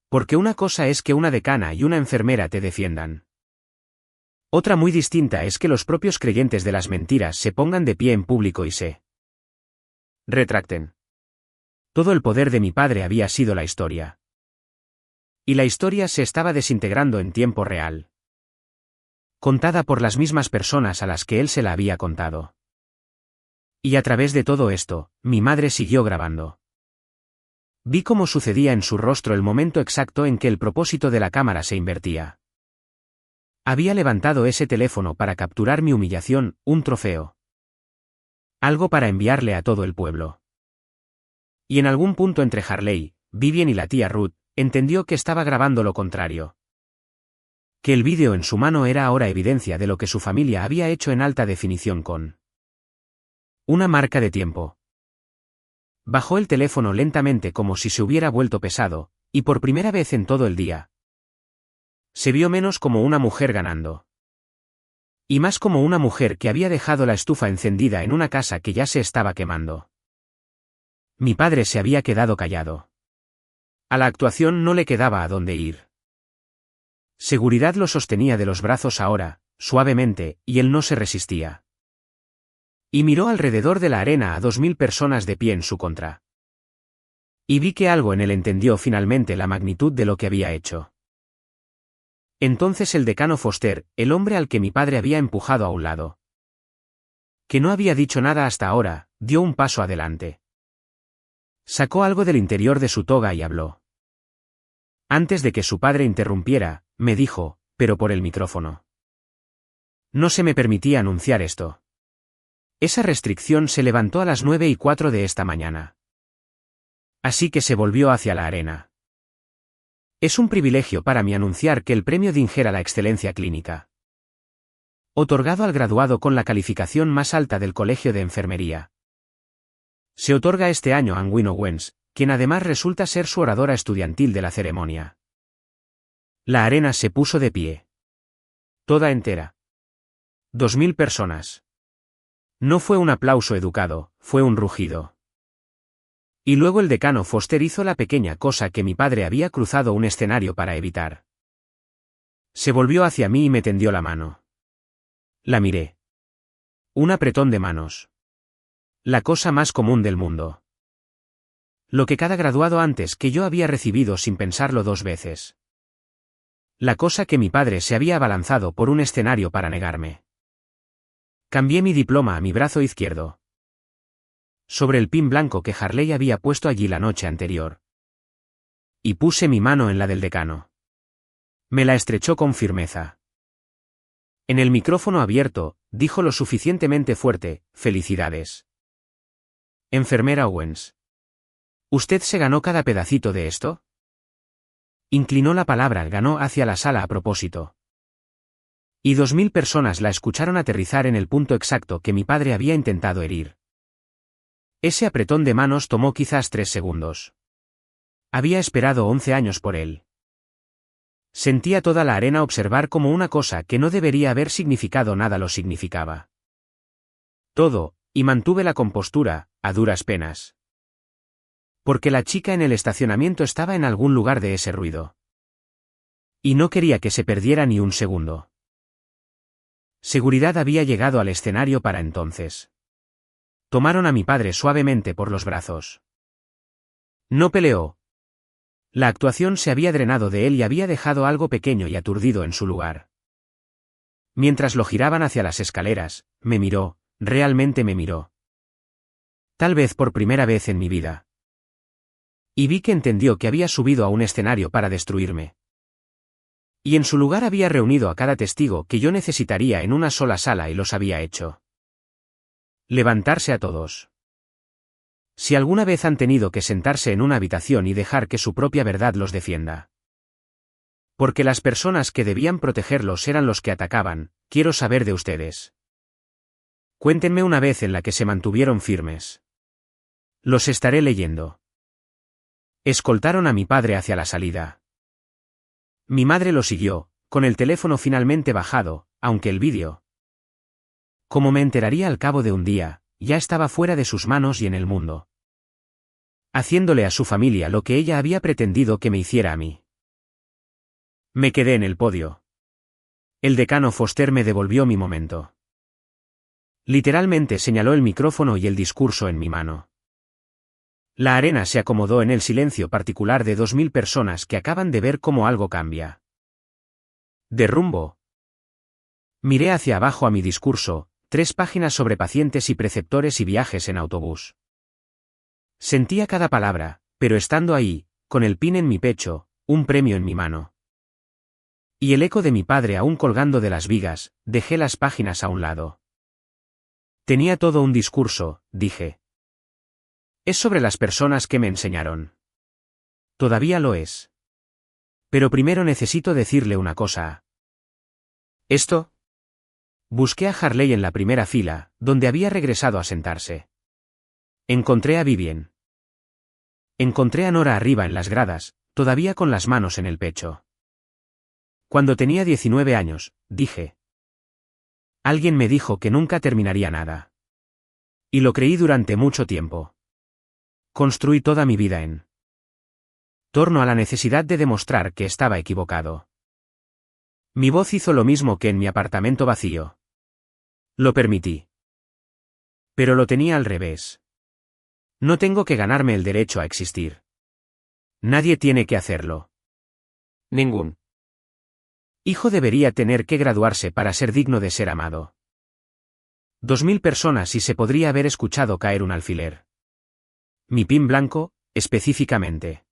Porque una cosa es que una decana y una enfermera te defiendan. Otra muy distinta es que los propios creyentes de las mentiras se pongan de pie en público y se retracten. Todo el poder de mi padre había sido la historia. Y la historia se estaba desintegrando en tiempo real. Contada por las mismas personas a las que él se la había contado. Y a través de todo esto, mi madre siguió grabando. Vi cómo sucedía en su rostro el momento exacto en que el propósito de la cámara se invertía. Había levantado ese teléfono para capturar mi humillación, un trofeo. Algo para enviarle a todo el pueblo. Y en algún punto entre Harley, Vivian y la tía Ruth, entendió que estaba grabando lo contrario. Que el vídeo en su mano era ahora evidencia de lo que su familia había hecho en alta definición con una marca de tiempo. Bajó el teléfono lentamente como si se hubiera vuelto pesado, y por primera vez en todo el día se vio menos como una mujer ganando. Y más como una mujer que había dejado la estufa encendida en una casa que ya se estaba quemando. Mi padre se había quedado callado. A la actuación no le quedaba a dónde ir. Seguridad lo sostenía de los brazos ahora, suavemente, y él no se resistía. Y miró alrededor de la arena a 2000 personas de pie en su contra. Y vi que algo en él entendió finalmente la magnitud de lo que había hecho. Entonces el decano Foster, el hombre al que mi padre había empujado a un lado, que no había dicho nada hasta ahora, dio un paso adelante. Sacó algo del interior de su toga y habló. Antes de que su padre interrumpiera, me dijo, pero por el micrófono. No se me permitía anunciar esto. Esa restricción se levantó a las 9:04 de esta mañana. Así que se volvió hacia la arena. Es un privilegio para mí anunciar que el premio Dinger a la excelencia clínica, otorgado al graduado con la calificación más alta del Colegio de Enfermería, se otorga este año a Ann Owens, quien además resulta ser su oradora estudiantil de la ceremonia. La arena se puso de pie. Toda entera. 2000 personas. No fue un aplauso educado, fue un rugido. Y luego el decano Foster hizo la pequeña cosa que mi padre había cruzado un escenario para evitar. Se volvió hacia mí y me tendió la mano. La miré. Un apretón de manos. La cosa más común del mundo. Lo que cada graduado antes que yo había recibido sin pensarlo 2 veces. La cosa que mi padre se había abalanzado por un escenario para negarme. Cambié mi diploma a mi brazo izquierdo. Sobre el pin blanco que Harley había puesto allí la noche anterior. Y puse mi mano en la del decano. Me la estrechó con firmeza. En el micrófono abierto, dijo lo suficientemente fuerte, «Felicidades. Enfermera Owens. ¿Usted se ganó cada pedacito de esto?» Inclinó la palabra ganó hacia la sala a propósito. Y 2000 personas la escucharon aterrizar en el punto exacto que mi padre había intentado herir. Ese apretón de manos tomó quizás 3 segundos. Había esperado 11 años por él. Sentía toda la arena observar como una cosa que no debería haber significado nada lo significaba. Todo, y mantuve la compostura, a duras penas. Porque la chica en el estacionamiento estaba en algún lugar de ese ruido. Y no quería que se perdiera ni un segundo. Seguridad había llegado al escenario para entonces. Tomaron a mi padre suavemente por los brazos. No peleó. La actuación se había drenado de él y había dejado algo pequeño y aturdido en su lugar. Mientras lo giraban hacia las escaleras, me miró, realmente me miró. Tal vez por primera vez en mi vida. Y vi que entendió que había subido a un escenario para destruirme. Y en su lugar había reunido a cada testigo que yo necesitaría en una sola sala y los había hecho levantarse a todos. Si alguna vez han tenido que sentarse en una habitación y dejar que su propia verdad los defienda. Porque las personas que debían protegerlos eran los que atacaban, quiero saber de ustedes. Cuéntenme una vez en la que se mantuvieron firmes. Los estaré leyendo. Escoltaron a mi padre hacia la salida. Mi madre lo siguió, con el teléfono finalmente bajado, aunque el vídeo, como me enteraría al cabo de un día, ya estaba fuera de sus manos y en el mundo. Haciéndole a su familia lo que ella había pretendido que me hiciera a mí. Me quedé en el podio. El decano Foster me devolvió mi momento. Literalmente señaló el micrófono y el discurso en mi mano. La arena se acomodó en el silencio particular de 2000 personas que acaban de ver cómo algo cambia. De rumbo. Miré hacia abajo a mi discurso, 3 páginas sobre pacientes y preceptores y viajes en autobús. Sentía cada palabra, pero estando ahí, con el pin en mi pecho, un premio en mi mano. Y el eco de mi padre aún colgando de las vigas, dejé las páginas a un lado. Tenía todo un discurso, dije. Es sobre las personas que me enseñaron. Todavía lo es. Pero primero necesito decirle una cosa. ¿Esto? Busqué a Harley en la primera fila, donde había regresado a sentarse. Encontré a Vivien. Encontré a Nora arriba en las gradas, todavía con las manos en el pecho. Cuando tenía 19 años, dije. Alguien me dijo que nunca terminaría nada. Y lo creí durante mucho tiempo. Construí toda mi vida en torno a la necesidad de demostrar que estaba equivocado. Mi voz hizo lo mismo que en mi apartamento vacío. Lo permití. Pero lo tenía al revés. No tengo que ganarme el derecho a existir. Nadie tiene que hacerlo. Ningún hijo debería tener que graduarse para ser digno de ser amado. 2000 personas y se podría haber escuchado caer un alfiler. Mi pin blanco, específicamente.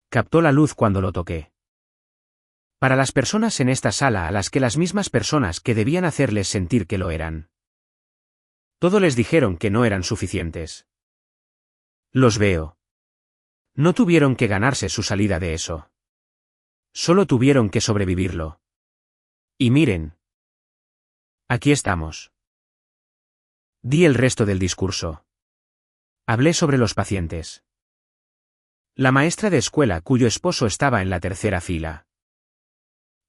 Captó la luz cuando lo toqué. Para las personas en esta sala a las que las mismas personas que debían hacerles sentir que lo eran. Todo les dijeron que no eran suficientes. Los veo. No tuvieron que ganarse su salida de eso. Solo tuvieron que sobrevivirlo. Y miren. Aquí estamos. Di el resto del discurso. Hablé sobre los pacientes. La maestra de escuela cuyo esposo estaba en la tercera fila.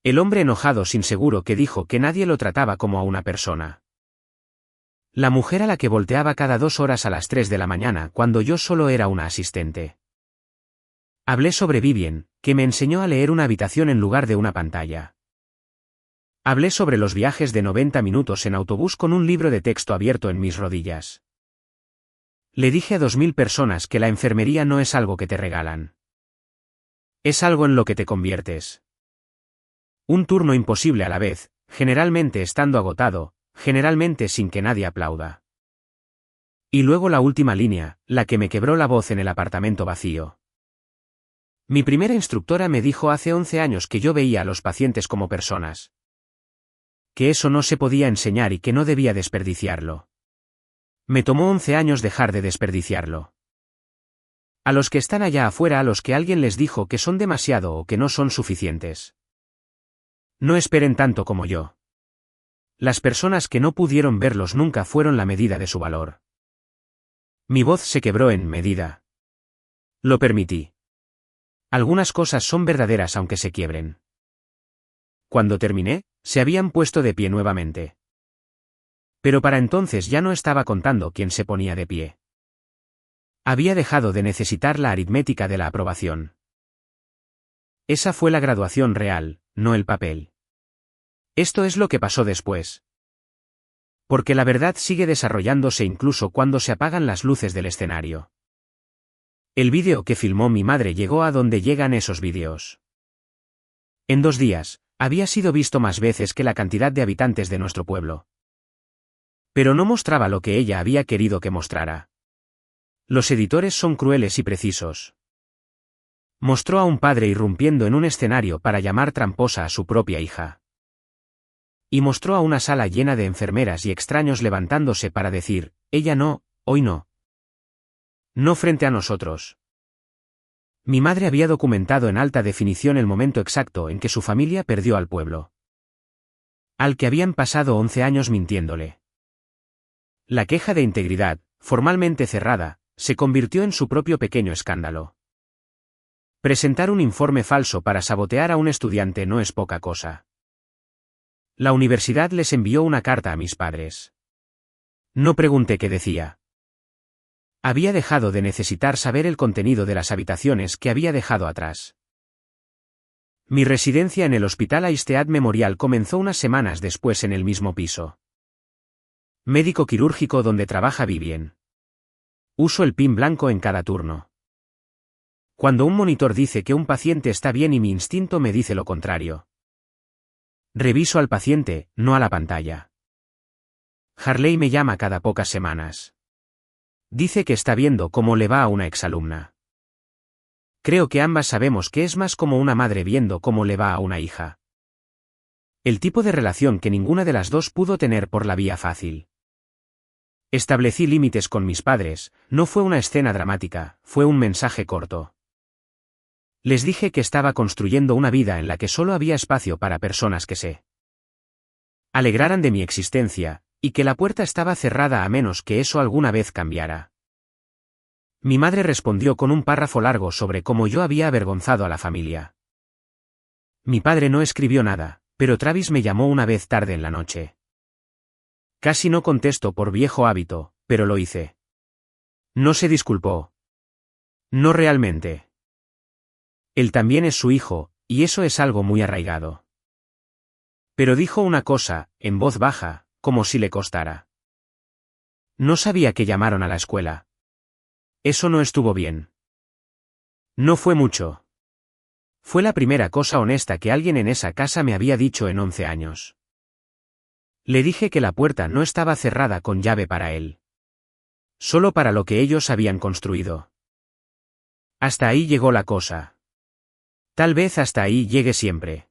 El hombre enojado sin seguro que dijo que nadie lo trataba como a una persona. La mujer a la que volteaba cada 2 horas a las 3 de la mañana cuando yo solo era una asistente. Hablé sobre Vivien, que me enseñó a leer una habitación en lugar de una pantalla. Hablé sobre los viajes de 90 minutos en autobús con un libro de texto abierto en mis rodillas. Le dije a 2000 personas que la enfermería no es algo que te regalan. Es algo en lo que te conviertes. Un turno imposible a la vez, generalmente estando agotado, generalmente sin que nadie aplauda. Y luego la última línea, la que me quebró la voz en el apartamento vacío. Mi primera instructora me dijo hace 11 años que yo veía a los pacientes como personas. Que eso no se podía enseñar y que no debía desperdiciarlo. Me tomó 11 años dejar de desperdiciarlo. A los que están allá afuera, a los que alguien les dijo que son demasiado o que no son suficientes. No esperen tanto como yo. Las personas que no pudieron verlos nunca fueron la medida de su valor. Mi voz se quebró en medida. Lo permití. Algunas cosas son verdaderas aunque se quiebren. Cuando terminé, se habían puesto de pie nuevamente. Pero para entonces ya no estaba contando quién se ponía de pie. Había dejado de necesitar la aritmética de la aprobación. Esa fue la graduación real, no el papel. Esto es lo que pasó después. Porque la verdad sigue desarrollándose incluso cuando se apagan las luces del escenario. El vídeo que filmó mi madre llegó a donde llegan esos vídeos. En 2 días, había sido visto más veces que la cantidad de habitantes de nuestro pueblo. Pero no mostraba lo que ella había querido que mostrara. Los editores son crueles y precisos. Mostró a un padre irrumpiendo en un escenario para llamar tramposa a su propia hija. Y mostró a una sala llena de enfermeras y extraños levantándose para decir, ella no, hoy no. No frente a nosotros. Mi madre había documentado en alta definición el momento exacto en que su familia perdió al pueblo. Al que habían pasado 11 años mintiéndole. La queja de integridad, formalmente cerrada, se convirtió en su propio pequeño escándalo. Presentar un informe falso para sabotear a un estudiante no es poca cosa. La universidad les envió una carta a mis padres. No pregunté qué decía. Había dejado de necesitar saber el contenido de las habitaciones que había dejado atrás. Mi residencia en el Hospital Aistead Memorial comenzó unas semanas después en el mismo piso. Médico quirúrgico donde trabaja Vivien. Uso el pin blanco en cada turno. Cuando un monitor dice que un paciente está bien y mi instinto me dice lo contrario. Reviso al paciente, no a la pantalla. Harley me llama cada pocas semanas. Dice que está viendo cómo le va a una exalumna. Creo que ambas sabemos que es más como una madre viendo cómo le va a una hija. El tipo de relación que ninguna de las dos pudo tener por la vía fácil. Establecí límites con mis padres, no fue una escena dramática, fue un mensaje corto. Les dije que estaba construyendo una vida en la que solo había espacio para personas que sé. alegraran de mi existencia, y que la puerta estaba cerrada a menos que eso alguna vez cambiara. Mi madre respondió con un párrafo largo sobre cómo yo había avergonzado a la familia. Mi padre no escribió nada, pero Travis me llamó una vez tarde en la noche. Casi no contesto por viejo hábito, pero lo hice. No se disculpó. No realmente. Él también es su hijo, y eso es algo muy arraigado. Pero dijo una cosa, en voz baja, como si le costara. No sabía que llamaron a la escuela. Eso no estuvo bien. No fue mucho. Fue la primera cosa honesta que alguien en esa casa me había dicho en 11 años. Le dije que la puerta no estaba cerrada con llave para él. Solo para lo que ellos habían construido. Hasta ahí llegó la cosa. Tal vez hasta ahí llegue siempre.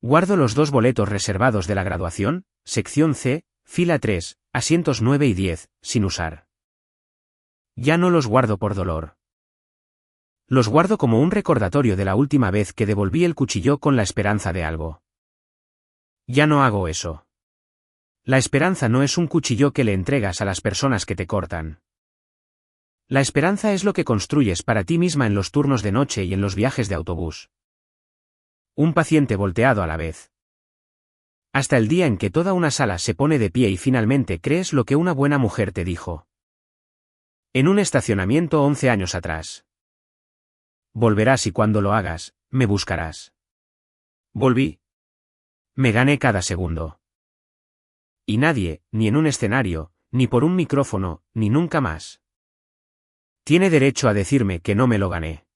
Guardo los 2 boletos reservados de la graduación, sección C, fila 3, asientos 9 y 10, sin usar. Ya no los guardo por dolor. Los guardo como un recordatorio de la última vez que devolví el cuchillo con la esperanza de algo. Ya no hago eso. La esperanza no es un cuchillo que le entregas a las personas que te cortan. La esperanza es lo que construyes para ti misma en los turnos de noche y en los viajes de autobús. Un paciente volteado a la vez. Hasta el día en que toda una sala se pone de pie y finalmente crees lo que una buena mujer te dijo. En un estacionamiento 11 años atrás. Volverás y cuando lo hagas, me buscarás. Volví. Me gané cada segundo. Y nadie, ni en un escenario, ni por un micrófono, ni nunca más, tiene derecho a decirme que no me lo gané.